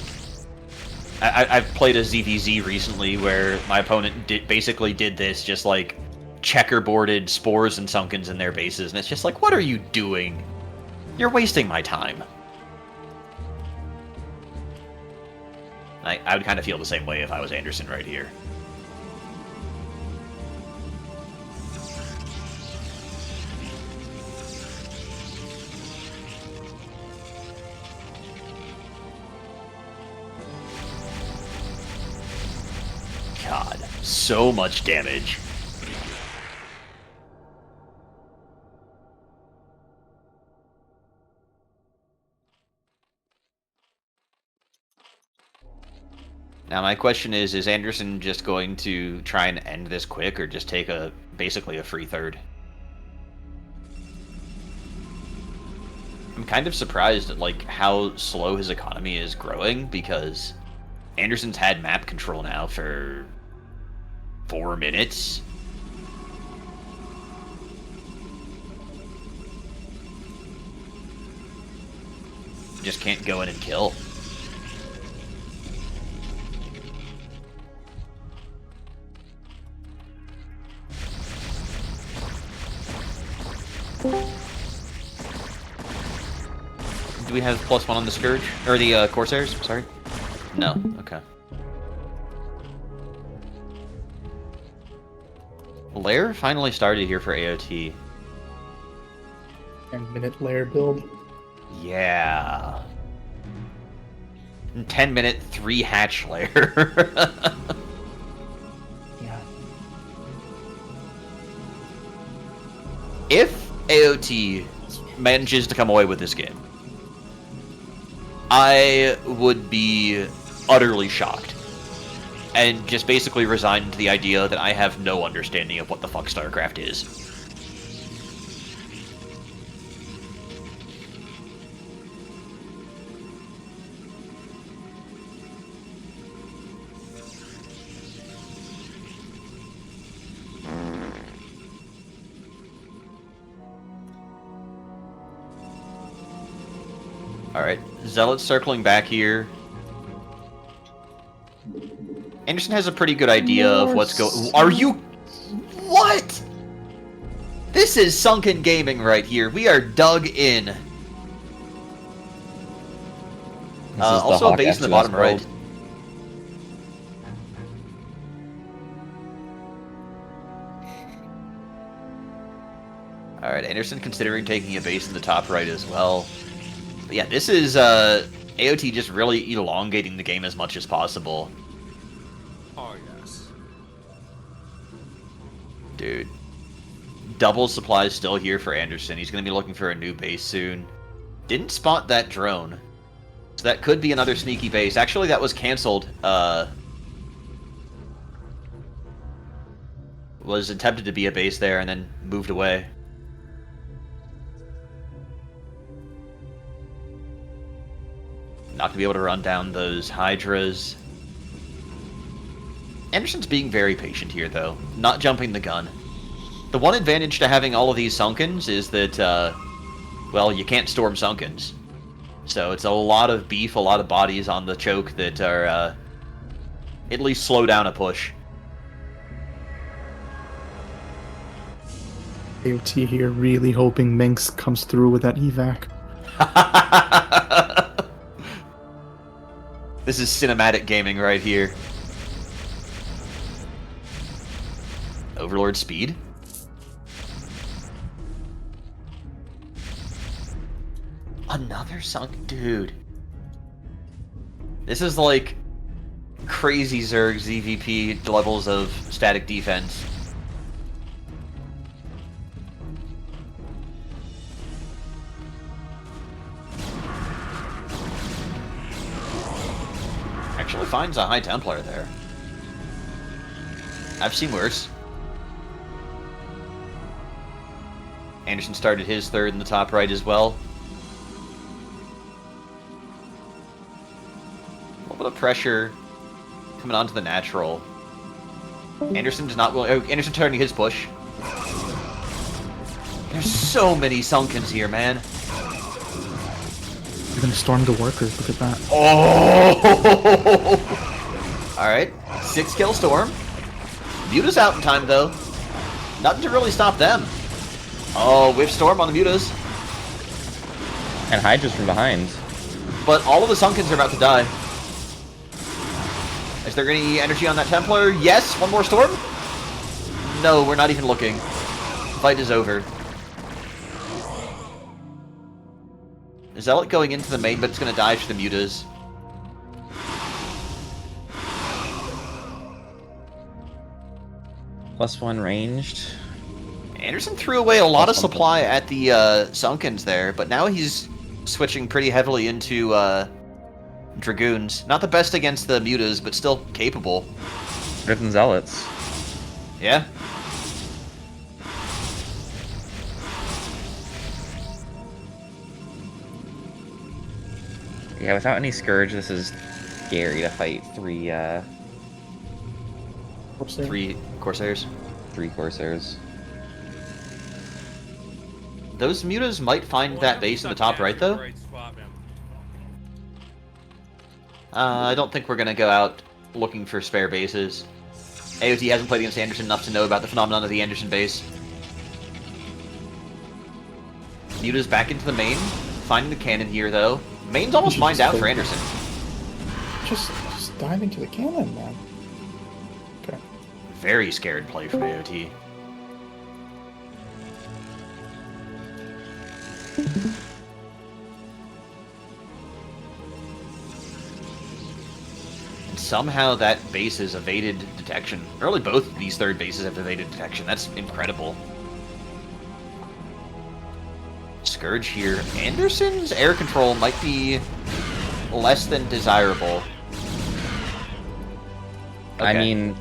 I've played a ZVZ recently where my opponent basically did this, just like checkerboarded spores and sunkens in their bases, and it's just like, what are you doing? You're wasting my time. I would kind of feel the same way if I was Anderson right here. God, so much damage. Now my question is Anderson just going to try and end this quick, or just take basically a free third? I'm kind of surprised at like how slow his economy is growing, because Anderson's had map control now for 4 minutes. Just can't go in and kill. Do we have +1 on the Scourge? Or the Corsairs? Sorry? No. Okay. Lair finally started here for AOT. 10-minute lair build. Yeah. 10-minute 3-hatch lair. Yeah. If AOT manages to come away with this game, I would be utterly shocked. And just basically resign to the idea that I have no understanding of what the fuck StarCraft is. Alright, Zealots circling back here. Anderson has a pretty good idea of what's going... Are you... What?! This is sunken gaming right here. We are dug in. Also a base in the bottom right. Alright, Anderson considering taking a base in the top right as well. But yeah, this is AOT just really elongating the game as much as possible. Oh, yes. Dude. Double supplies still here for Anderson. He's going to be looking for a new base soon. Didn't spot that drone. So that could be another sneaky base. Actually, that was canceled. Was attempted to be a base there and then moved away. Not going to be able to run down those Hydras. Anderson's being very patient here, though. Not jumping the gun. The one advantage to having all of these Sunkens is that, well, you can't storm Sunkens. So it's a lot of beef, a lot of bodies on the choke that are, at least slow down a push. AOT here really hoping Minx comes through with that evac. This is cinematic gaming right here. Overlord speed. Another sunk... Dude. This is like crazy Zerg ZVP levels of static defense. Actually finds a High Templar there. I've seen worse. Anderson started his third in the top right as well. A little bit of pressure coming onto the natural. Anderson does not will. Oh, Anderson turning his push. There's so many Sunkens here, man. You're gonna storm the workers, look at that. Oh! Alright, 6 kill storm. Muta's out in time, though. Nothing to really stop them. Oh, whiff storm on the Mutas. And Hydra's from behind. But all of the Sunkens are about to die. Is there any energy on that Templar? Yes, one more storm? No, we're not even looking. Fight is over. Zealot going into the main, but it's going to die for the Mutas. +1 ranged. Anderson threw away a lot of supply at the Sunkens there, but now he's switching pretty heavily into Dragoons. Not the best against the Mutas, but still capable. Better than Zealots. Yeah. Yeah, without any Scourge, this is scary to fight 3 Corsairs. 3 Corsairs. Those Mutas might find that base in the top right, though. I don't think we're going to go out looking for spare bases. AOT hasn't played against Anderson enough to know about the phenomenon of the Anderson base. Muta's back into the main, finding the cannon here, though. Main's almost mined out for Anderson. Just dive into the cannon, man. Okay. Very scared play from AOT. And somehow that base has evaded detection. Really, both of these third bases have evaded detection. That's incredible. Scourge here. Anderson's air control might be less than desirable. Okay. I mean,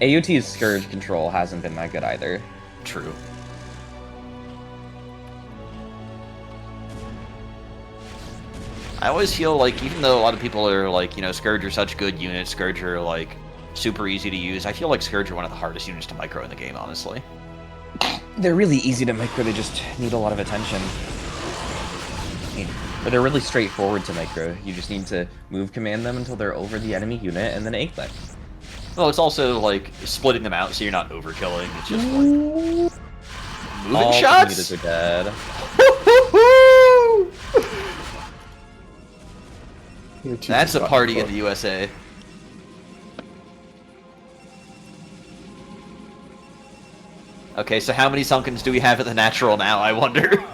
AUT's Scourge control hasn't been that good either. True. I always feel like, even though a lot of people are like, you know, Scourge are such good units, Scourge are like super easy to use, I feel like Scourge are one of the hardest units to micro in the game, honestly. They're really easy to micro, they just need a lot of attention. But they're really straightforward to micro. You just need to move command them until they're over the enemy unit, and then egg them. Well, it's also like splitting them out so you're not overkilling. It's just like moving All shots. units are dead. That's a party in the USA. Okay, so how many Sunkens do we have at the natural now, I wonder?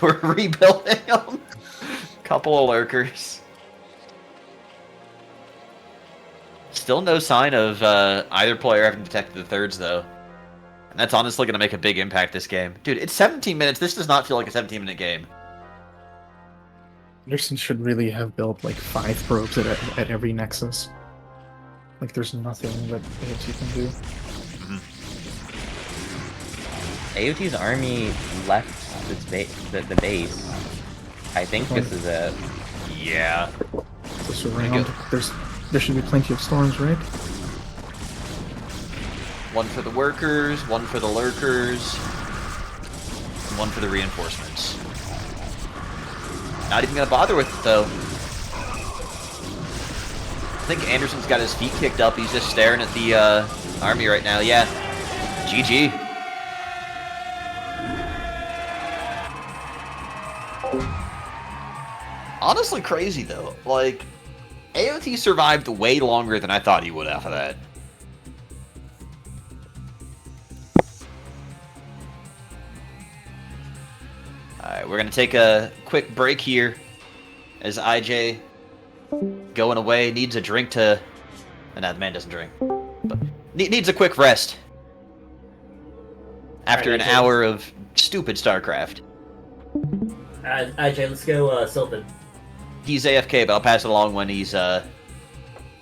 We're rebuilding them. Couple of lurkers. Still no sign of either player having detected the thirds, though. And that's honestly going to make a big impact this game. Dude, it's 17 minutes. This does not feel like a 17-minute game. Anderson should really have built like 5 probes at every nexus. Like, there's nothing that AOT can do. AOT's army left the base. I think this is it. Yeah. Just around. There should be plenty of storms, right? One for the workers, one for the lurkers, and one for the reinforcements. Not even gonna bother with it, though. I think Anderson's got his feet kicked up. He's just staring at the army right now. Yeah. GG. Honestly crazy, though. Like, AOT survived way longer than I thought he would after that. Alright, we're going to take a quick break here as IJ, going away, needs a drink to... No, the man doesn't drink. But needs a quick rest after an hour of stupid StarCraft. IJ, let's go Sylvan. He's AFK, but I'll pass it along when he's back.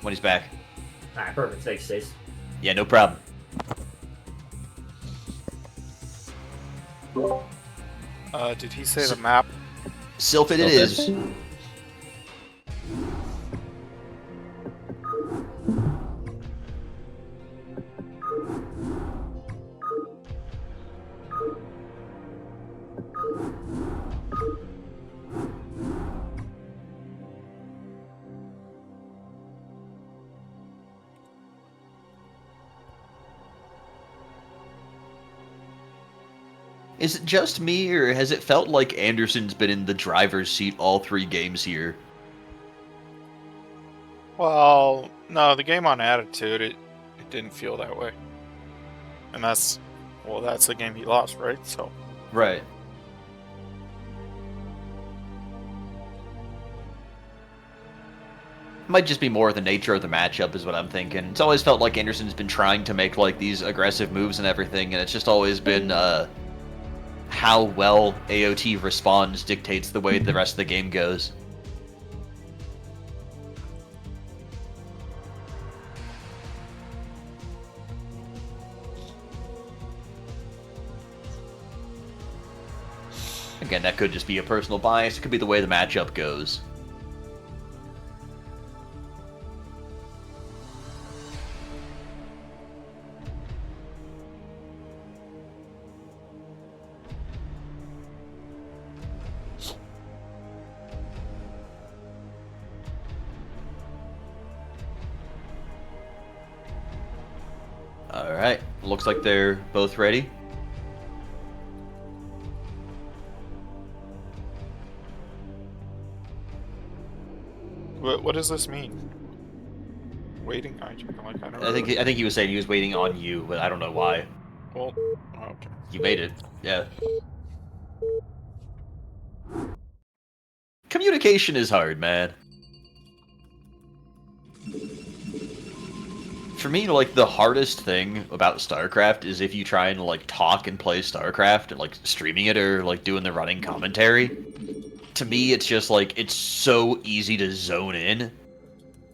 Alright, perfect. Thanks, Stace. Yeah, no problem. Did he say the map? Sylphid it is. Is it just me, or has it felt like Anderson's been in the driver's seat all 3 games here? Well, no, the game on Attitude, it didn't feel that way. And that's the game he lost, right? So. Right. Might just be more the nature of the matchup is what I'm thinking. It's always felt like Anderson's been trying to make like these aggressive moves and everything, and it's just always been how well AOT responds dictates the way the rest of the game goes. Again, that could just be a personal bias. It could be the way the matchup goes. Alright, looks like they're both ready. What does this mean? Waiting? I don't know. I think he was saying he was waiting on you, but I don't know why. Well, okay. You made it. Yeah. Communication is hard, man. For me, like, the hardest thing about StarCraft is if you try and, like, talk and play StarCraft and, like, streaming it or, like, doing the running commentary. To me, it's just, like, it's so easy to zone in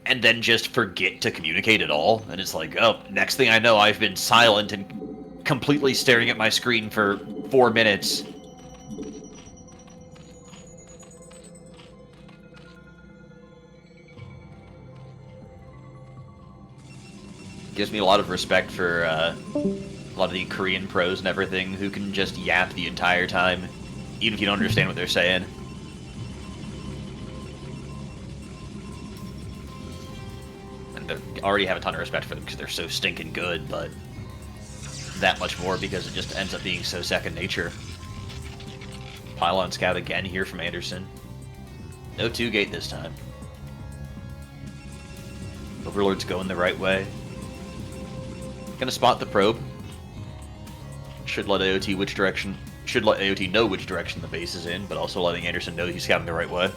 and then just forget to communicate at all. And it's like, oh, next thing I know, I've been silent and completely staring at my screen for 4 minutes. Gives me a lot of respect for, lot of the Korean pros and everything who can just yap the entire time, even if you don't understand what they're saying. And I already have a ton of respect for them because they're so stinking good, but that much more because it just ends up being so second nature. Pylon scout again here from Anderson. No 2-gate this time. Overlord's going the right way. Gonna spot the probe. Should let AOT which direction. Should let AOT know which direction the base is in, but also letting Anderson know he's scouting the right way.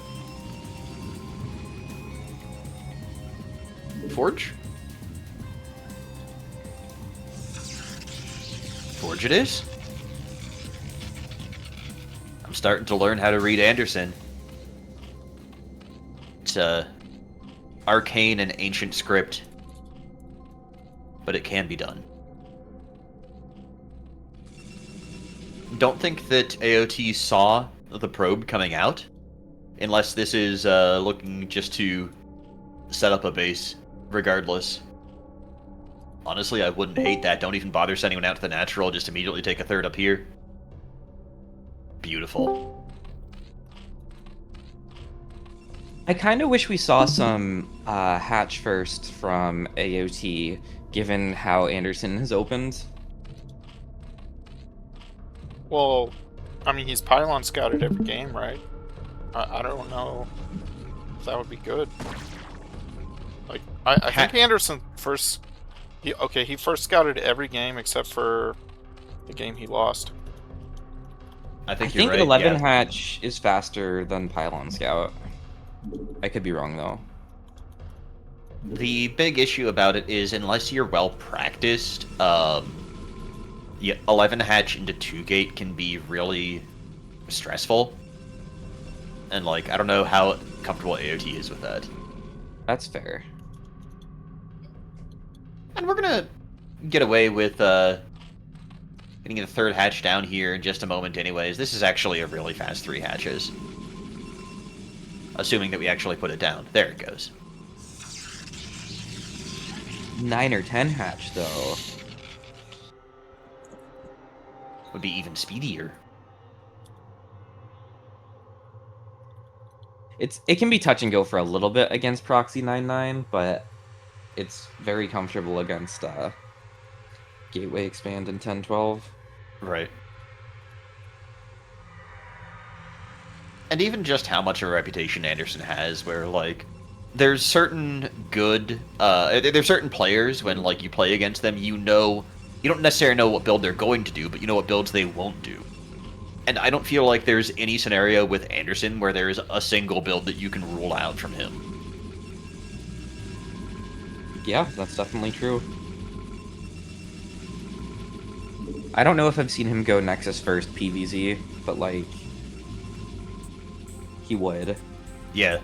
Forge? Forge it is. I'm starting to learn how to read Anderson. It's arcane and ancient script, but it can be done. Don't think that AOT saw the probe coming out, unless this is looking just to set up a base, regardless. Honestly, I wouldn't hate that. Don't even bother sending one out to the natural, just immediately take a third up here. Beautiful. I kind of wish we saw some hatch first from AOT, given how Anderson has opened. Well, I mean, he's pylon scouted every game, right? I don't know if that would be good. Like, I think Anderson first... He first scouted every game except for the game he lost. I think you're right, 11 yeah. hatch is faster than pylon scout. I could be wrong, though. The big issue about it is, unless you're well practiced, 11 hatch into 2-gate can be really stressful. And, like, I don't know how comfortable AOT is with that. That's fair. And we're gonna get away with getting the third hatch down here in just a moment anyways. This is actually a really fast 3 hatches. Assuming that we actually put it down. There it goes. 9 or 10 hatch, though. Would be even speedier. It can be touch and go for a little bit against Proxy 9-9, but it's very comfortable against Gateway Expand in 10-12. Right. And even just how much of a reputation Anderson has, where, like, there's certain good, there's certain players, when, like, you play against them, you don't necessarily know what build they're going to do, but you know what builds they won't do. And I don't feel like there's any scenario with Anderson where there's a single build that you can rule out from him. Yeah, that's definitely true. I don't know if I've seen him go Nexus first PvZ, but, like, he would. Yeah.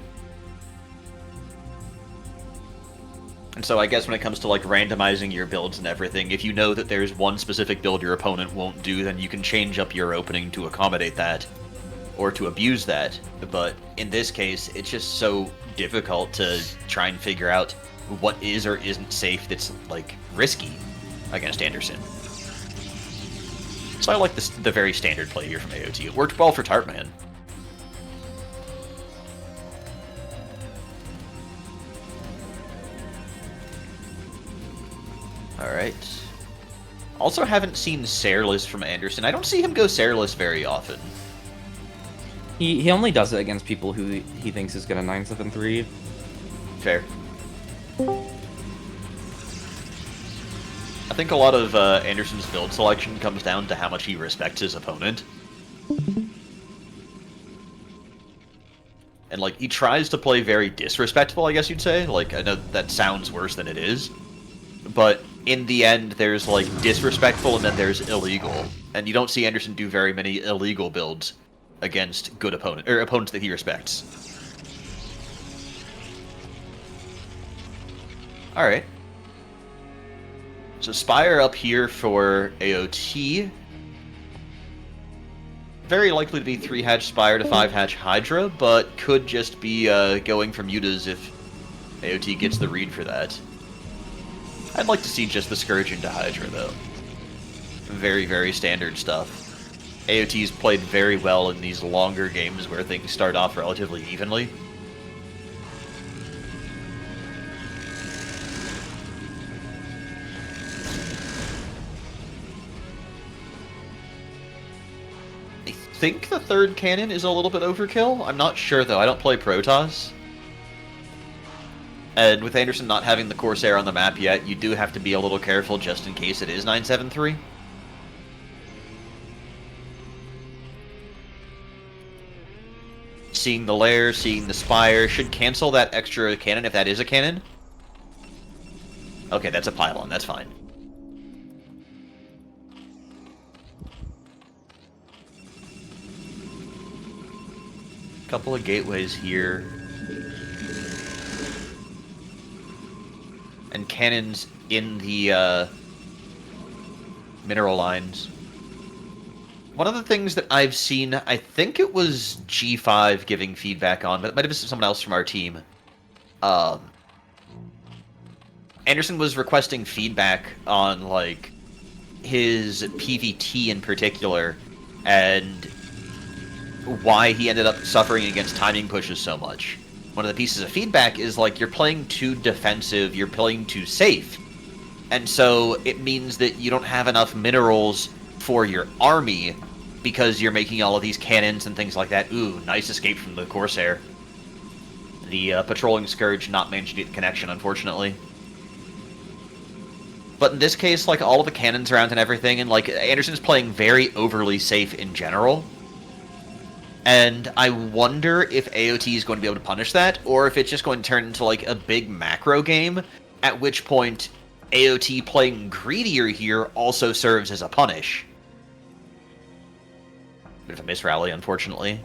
And so I guess when it comes to, like, randomizing your builds and everything, if you know that there's one specific build your opponent won't do, then you can change up your opening to accommodate that, or to abuse that. But in this case, it's just so difficult to try and figure out what is or isn't safe that's, like, risky against Anderson. So I like the very standard play here from AOT. It worked well for Tartman. Alright. Also haven't seen Sairless from Anderson. I don't see him go Sairless very often. He only does it against people who he thinks is gonna 9-7-3. Fair. I think a lot of Anderson's build selection comes down to how much he respects his opponent. And, like, he tries to play very disrespectful, I guess you'd say. Like, I know that sounds worse than it is. But in the end, there's, like, disrespectful and then there's illegal. And you don't see Anderson do very many illegal builds against good opponents that he respects. Alright. So Spire up here for AOT. Very likely to be 3-hatch Spire to 5-hatch Hydra, but could just be going for Mutas if AOT gets the read for that. I'd like to see just the Scourge into Hydra, though. Very, very standard stuff. AOT's played very well in these longer games where things start off relatively evenly. I think the third cannon is a little bit overkill. I'm not sure, though. I don't play Protoss. And with Anderson not having the Corsair on the map yet, you do have to be a little careful just in case it is 973. Seeing the lair, seeing the spire, should cancel that extra cannon if that is a cannon. Okay, that's a pylon, that's fine. Couple of gateways here. And cannons in the mineral lines. One of the things that I've seen, I think it was G5 giving feedback on, but it might have been someone else from our team. Anderson was requesting feedback on, like, his PVT in particular, and why he ended up suffering against timing pushes so much. One of the pieces of feedback is, like, you're playing too defensive, you're playing too safe. And so it means that you don't have enough minerals for your army because you're making all of these cannons and things like that. Ooh, nice escape from the Corsair. The patrolling Scourge not managed to get the connection, unfortunately. But in this case, like, all of the cannons around and everything, and, like, Anderson's playing very overly safe in general. And I wonder if AOT is going to be able to punish that, or if it's just going to turn into, like, a big macro game, at which point AOT playing greedier here also serves as a punish. Bit of a misrally, unfortunately.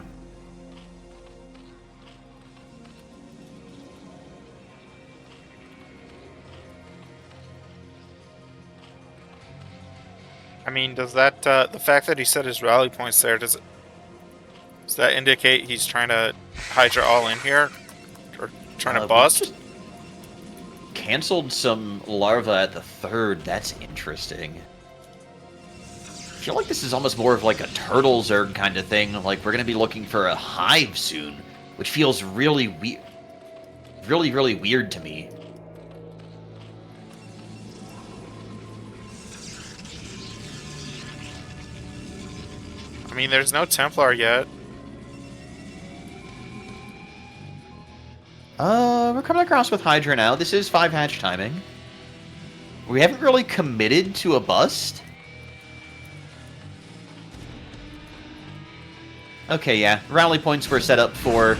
I mean, does that the fact that he set his rally points there, does that indicate he's trying to Hydra all in here, or trying to bust? Canceled some larva at the third. That's interesting. I feel like this is almost more of like a turtle zerg kind of thing. Like, we're going to be looking for a hive soon, which feels really weird. Really weird to me. I mean, there's no Templar yet. We're coming across with Hydra now. This is 5 hatch timing. We haven't really committed to a bust. Okay, yeah. Rally points were set up for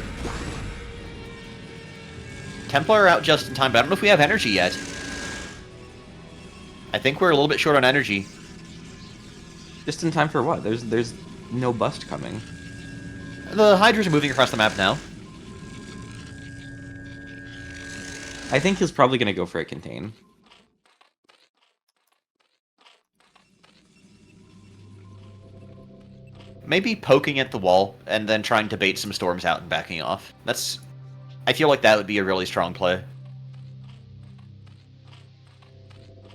Templar out just in time, but I don't know if we have energy yet. I think we're a little bit short on energy. Just in time for what? There's no bust coming. The Hydras are moving across the map now. I think he's probably going to go for a contain. Maybe poking at the wall, and then trying to bait some storms out and backing off. I feel like that would be a really strong play.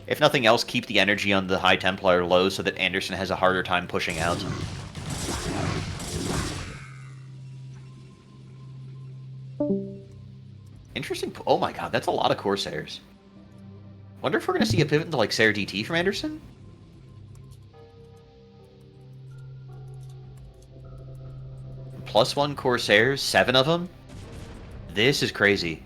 If nothing else, keep the energy on the High Templar low so that Anderson has a harder time pushing out. Interesting. Oh my god, that's a lot of Corsairs. Wonder if we're going to see a pivot into, like, Sair DT from Anderson? +1 Corsairs, 7 of them? This is crazy.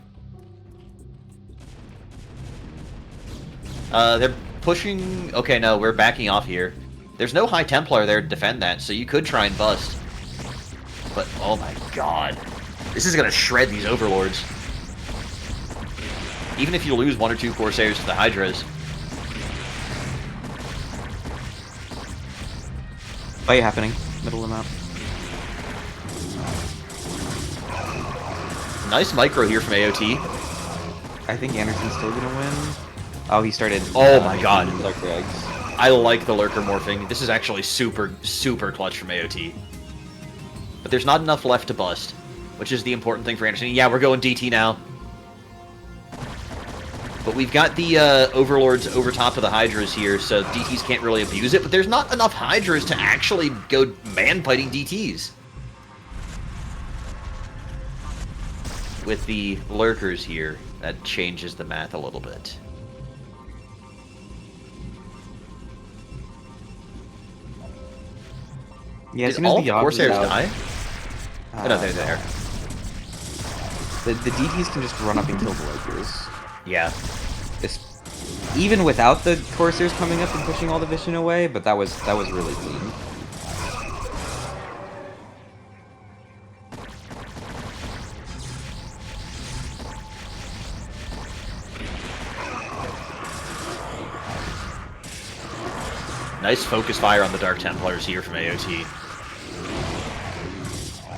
They're pushing... Okay, no, we're backing off here. There's no High Templar there to defend that, so you could try and bust. But, oh my god. This is gonna shred these Overlords. Even if you lose 1 or 2 Corsairs to the Hydras. Fight happening. Middle of the map. Nice micro here from AOT. I think Anderson's still gonna win. Oh, he started... Oh my god. Lurker eggs. I like the Lurker morphing. This is actually super clutch from AOT. But there's not enough left to bust, which is the important thing for Anderson. Yeah, we're going DT now. But we've got the Overlords over top of the Hydras here, so DTs can't really abuse it, but there's not enough Hydras to actually go man-fighting DTs. With the Lurkers here, that changes the math a little bit. Yeah, as Did soon as all the the Corsairs Yogg is die? out, Oh, no, they're there. The DTs can just run up and kill the Lurkers. Yeah. Even without the Corsairs coming up and pushing all the Vision away, but that was really clean. Nice focus fire on the Dark Templars here from AOT.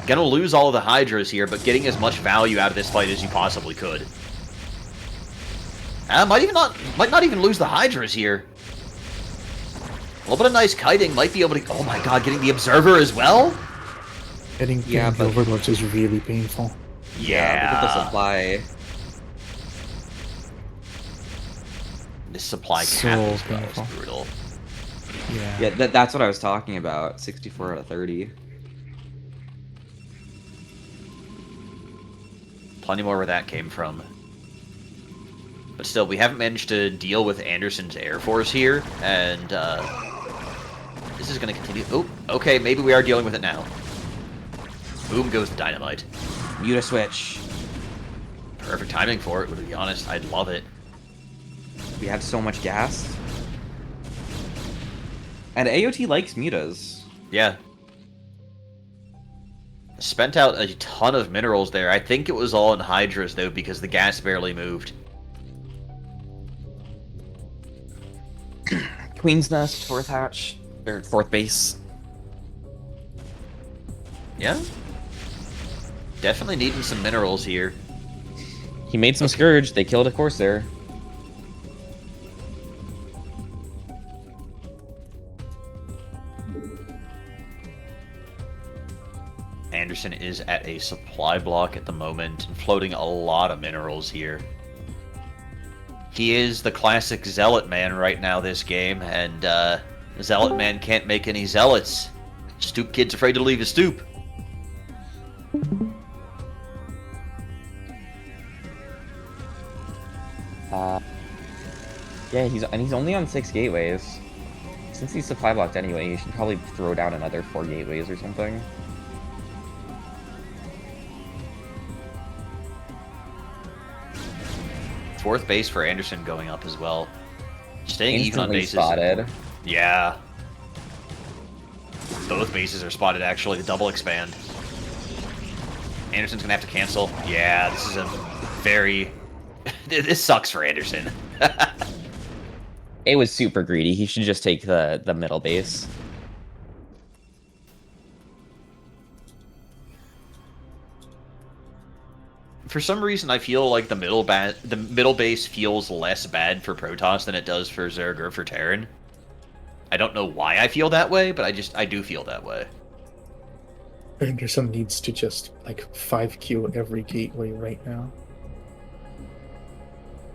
Gonna lose all of the Hydras here, but getting as much value out of this fight as you possibly could. Might not even lose the Hydras here. A little bit of nice kiting, might be able to... Oh my god, getting the Observer as well? Getting the Overlords is really painful. Yeah. Look at the supply. This supply So cap as well painful. is brutal. Yeah, that's what I was talking about. 64 out of 30. Plenty more where that came from. But still, we haven't managed to deal with Anderson's Air Force here, and this is going to continue. Oh, okay, maybe we are dealing with it now. Boom goes the dynamite. Muta switch. Perfect timing for it, to be honest. I'd love it. We have so much gas. And AOT likes mutas. Yeah. Spent out a ton of minerals there. I think it was all in Hydras, though, because the gas barely moved. Queen's Nest, 4th hatch, or 4th base. Yeah. Definitely needing some minerals here. He made some Scourge, they killed a Corsair. Anderson is at a supply block at the moment, floating a lot of minerals here. He is the classic Zealot man right now this game, and Zealot man can't make any Zealots. Stoop kid's afraid to leave his stoop. Yeah, he's only on 6 gateways. Since he's supply blocked anyway, you should probably throw down another 4 gateways or something. Fourth base for Anderson going up as well. Staying even on Instantly bases. spotted. Yeah. Both bases are spotted, actually, the double expand. Anderson's gonna have to cancel. Yeah, this is a very... this sucks for Anderson. It was super greedy. He should just take the middle base. For some reason, I feel like the middle base feels less bad for Protoss than it does for Zerg or for Terran. I don't know why I feel that way, but I do feel that way. Anderson needs to just, like, 5Q every gateway right now.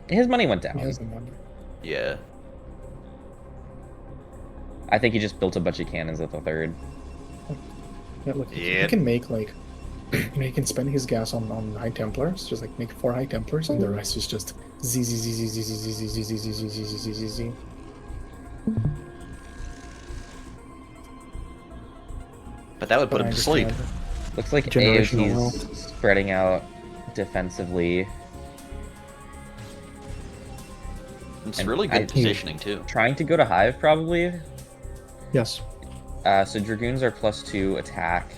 His money went down. He has the money. Yeah. I think he just built a bunch of cannons at the 3rd. Yeah, look, Yeah. he can make, like, he can spend his gas on High Templars, just like make 4 High Templars, and the rest is just Z Z Z Z Z Z Z Z Z Z Z Z Z Z Z Z. But that would put him to sleep. Looks like Generational AOT's spreading out defensively. It's And really good I- positioning, too. Trying to go to Hive, probably. Yes, So Dragoons are +2 attack,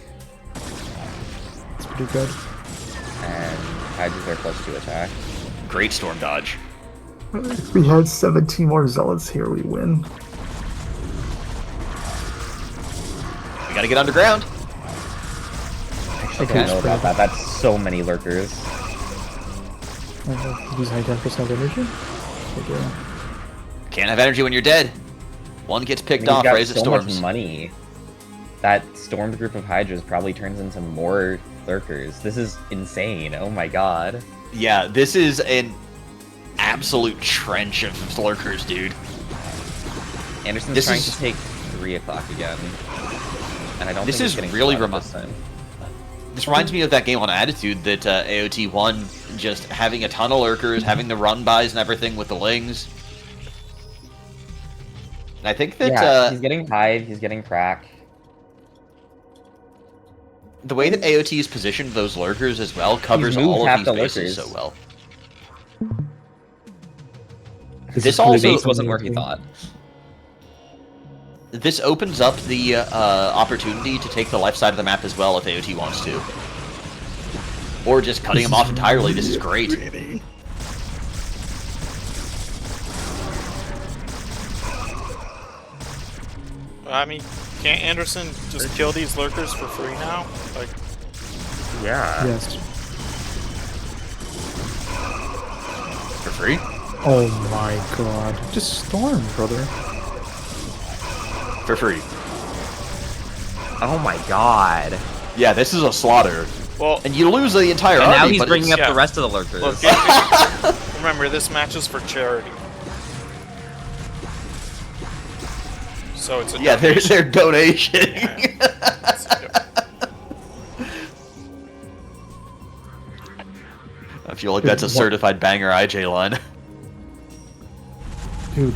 it's pretty good. and Hydras are +2 attack. Great storm dodge. If we had 17 more Zealots here, we win. We gotta get underground. Actually, I know about that. That's so many lurkers. These High Templars have energy? They do. Can't have energy when you're dead. One gets picked He's off, got raise it so storms. much money. That stormed group of Hydras probably turns into more lurkers. This is insane. Oh my god. Yeah, this is an absolute trench of lurkers, dude. Anderson's This trying is- to take 3 o'clock again. And I don't This think is it's getting really pulled out this time. This reminds me of that game on Attitude that AOT won, just having a ton of lurkers, having the run-bys and everything with the lings. And I think that Yeah, he's getting hide, he's getting crack. the way that AOT has positioned those lurkers as well covers moved all of half these the bases lurkers. so well. This This is really also- Base wasn't where he amazing. thought. This opens up the opportunity to take the left side of the map as well if AOT wants to. Or just cutting them off entirely. This is great. I mean, can't Anderson just kill these lurkers for free now? Like, Yeah. Yes. For free? Oh my god. Just storm, brother. For free. Oh my god. Yeah, this is a slaughter. well, And you lose the entire And army, now he's but bringing up yeah. the rest of the lurkers. look, remember, this match is for charity. So it's a yeah, donation. they're donation. I feel like that's a certified banger IJ line. Dude,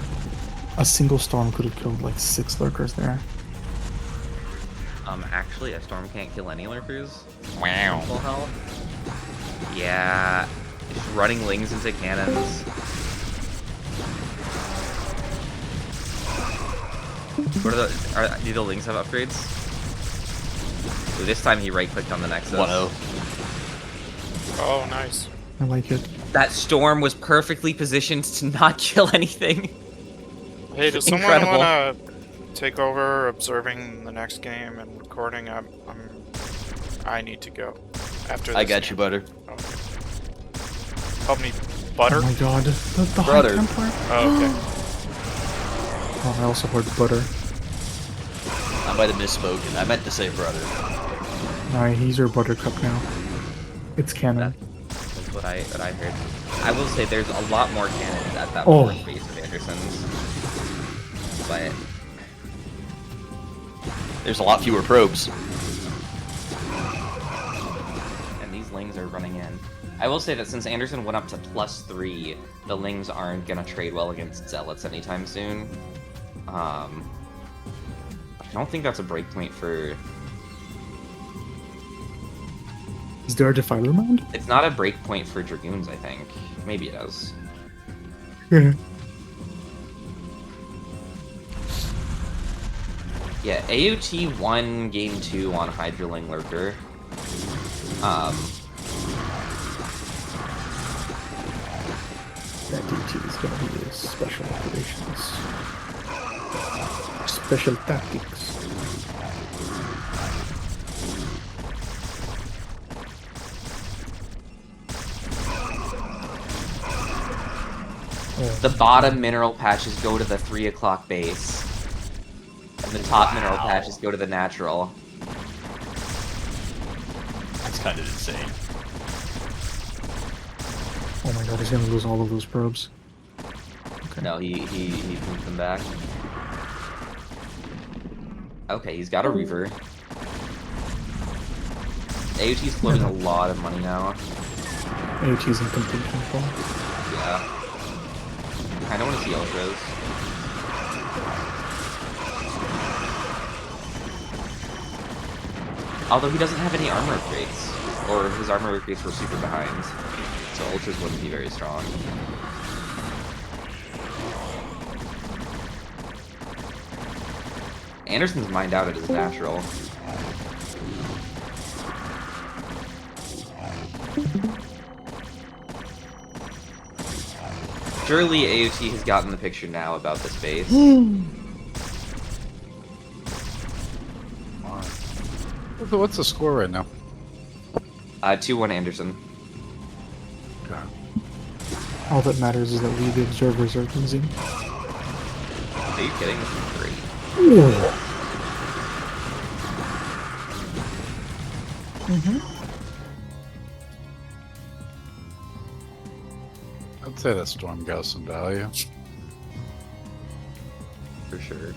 a single storm could have killed like 6 lurkers there. Actually, a storm can't kill any lurkers. Wow. Full health. Yeah. Just running lings into cannons. What are the? Do the lings have upgrades? Ooh, this time he right-clicked on the Nexus. 1-0. Oh, nice. I like it. That storm was perfectly positioned to not kill anything. Hey, does Incredible. someone want to take over observing the next game and recording? I need to go after this. I got you, butter. Okay. Help me, butter. Oh my god. The Brother. High Templar? Oh, okay. Oh, I also heard butter. I might have misspoken. I meant to say brother. Alright, he's your buttercup now. It's canon. That's what I heard. I will say there's a lot more cannons at that Oh. fourth base of Anderson's. But There's a lot fewer probes. and these lings are running in. I will say that since Anderson went up to +3, the lings aren't gonna trade well against zealots anytime soon. I don't think that's a breakpoint for. Is there a Defiler mount? It's not a breakpoint for dragoons. I think maybe it is. Yeah. Yeah, AOT won game 2 on Hydraling Lurker. That DT is gonna be his special operations. Special tactics. The bottom mineral patches go to the 3 o'clock base. And the top mineral patches go to the natural. That's kind of insane. Oh my god, he's gonna lose all of those probes. Okay. No, he moved them back. Okay, he's got a Reaver. AOT's floating a lot of money now. AOT's in complete control. Yeah. I don't want to see Ultras. Although he doesn't have any armor upgrades. Or his armor upgrades were super behind. So Ultras wouldn't be very strong. Anderson's mined out at his natural. Surely AOT has gotten the picture now about this base. What's the score right now? 2-1 Anderson. All that matters is that we, the observers, are losing. Are you kidding? This is great. I'd say that storm got some value. For sure.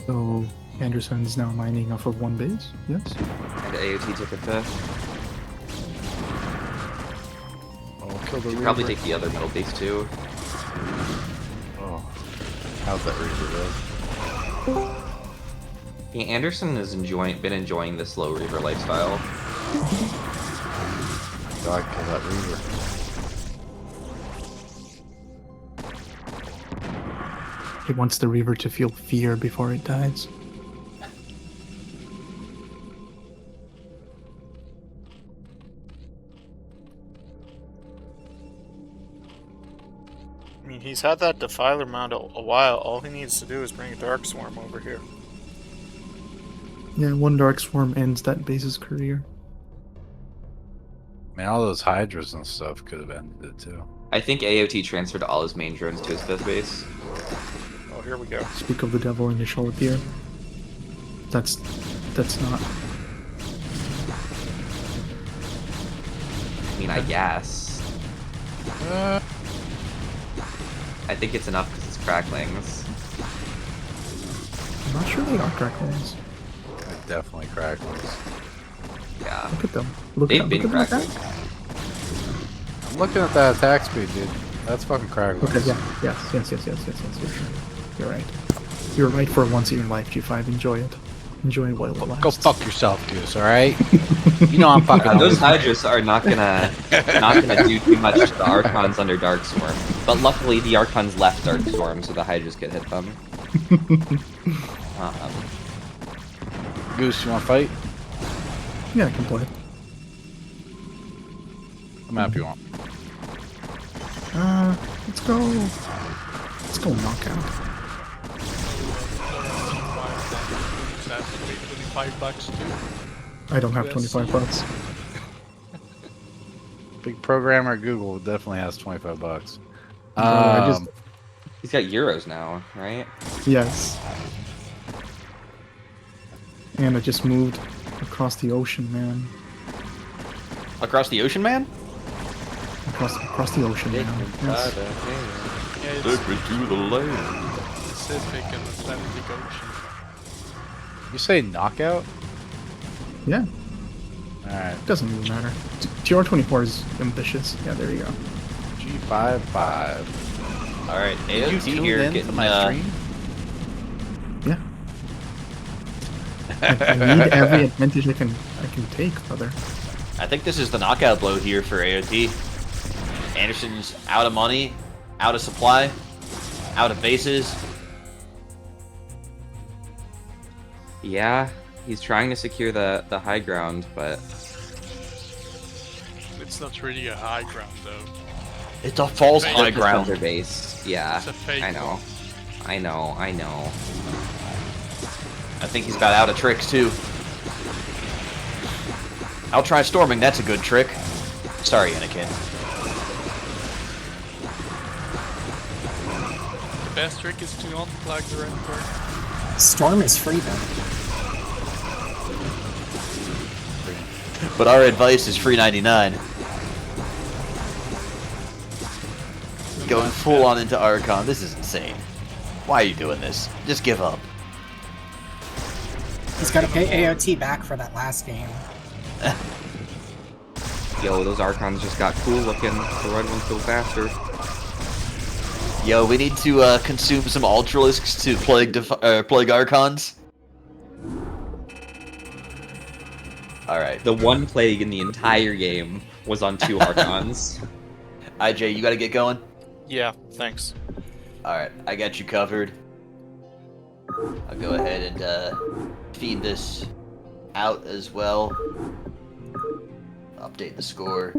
So Anderson's now mining off of one base. Yes. And AOT took a fifth. Oh, kill the Should Reaver. probably take the other middle base too. Oh, how's that Reaver live? Yeah, Anderson has been enjoying the slow Reaver lifestyle. God, kill that Reaver. He wants the Reaver to feel fear before it dies. I mean, he's had that Defiler mount a while. All he needs to do is bring a Dark Swarm over here. Yeah, one Dark Swarm ends that base's career. Man, all those Hydras and stuff could have ended it too. I think AOT transferred all his main drones to his fifth base. Oh, here we go. Speak of the devil, and it shall appear. That's not. I mean, I guess. I think it's enough because it's cracklings. I'm not sure they are cracklings. They're definitely cracklings. Yeah. Look at them. Look They've at been them. Look at them. cracklings. I'm looking at that attack speed, dude. That's fucking cracklings. Okay, yeah. Yes. You're sure. You're right. You're right for once in your life, G5. Enjoy it. Enjoy it while it lasts. Go fuck yourself, Goose, alright? You know I'm fucking Those always- Hydras are not gonna do too much to the Archons under Dark Storm. But luckily the Archons left Dark Storm, so the Hydras could hit them. Goose, you wanna fight? Yeah, I can play. What map you want? Let's go. Let's go knockout. $25 too. I don't have 25 bucks. Big programmer at Google definitely has 25 bucks. He's got euros now, right? Yes. And I just moved across the ocean, man. Across the ocean, man? Across the ocean, man. Yes. Yeah, it's Take me to the land. Pacific and Atlantic Ocean. You say knockout? Yeah, Alright. doesn't really matter. TR24 is ambitious. Yeah, there you go. G55. Alright, Did you AOT tune here in to getting my stream? Yeah. I need every advantage I can take, brother. I think this is the knockout blow here for AOT. Anderson's out of money, out of supply, out of bases. Yeah, he's trying to secure the high ground, but It's not really a high ground though. It's a false Fake high the ground. filter base. Yeah, It's a fake I know. I know. I think he's about out of tricks too. I'll try storming, that's a good trick. Sorry, Anakin. The best trick is to not flag the red turn. Storm is free though. But our advice is free 99. Going full on into Archon, this is insane. Why are you doing this? Just give up. He's got to pay AOT back for that last game. Yo, those Archons just got cool looking. The red ones go faster. Yo, we need to consume some Ultralisks to plague Archons. Alright. The one plague in the entire game was on 2 Archons. IJ, you gotta get going? Yeah, thanks. Alright, I got you covered. I'll go ahead and feed this out as well. Update the score.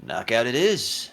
Knockout it is.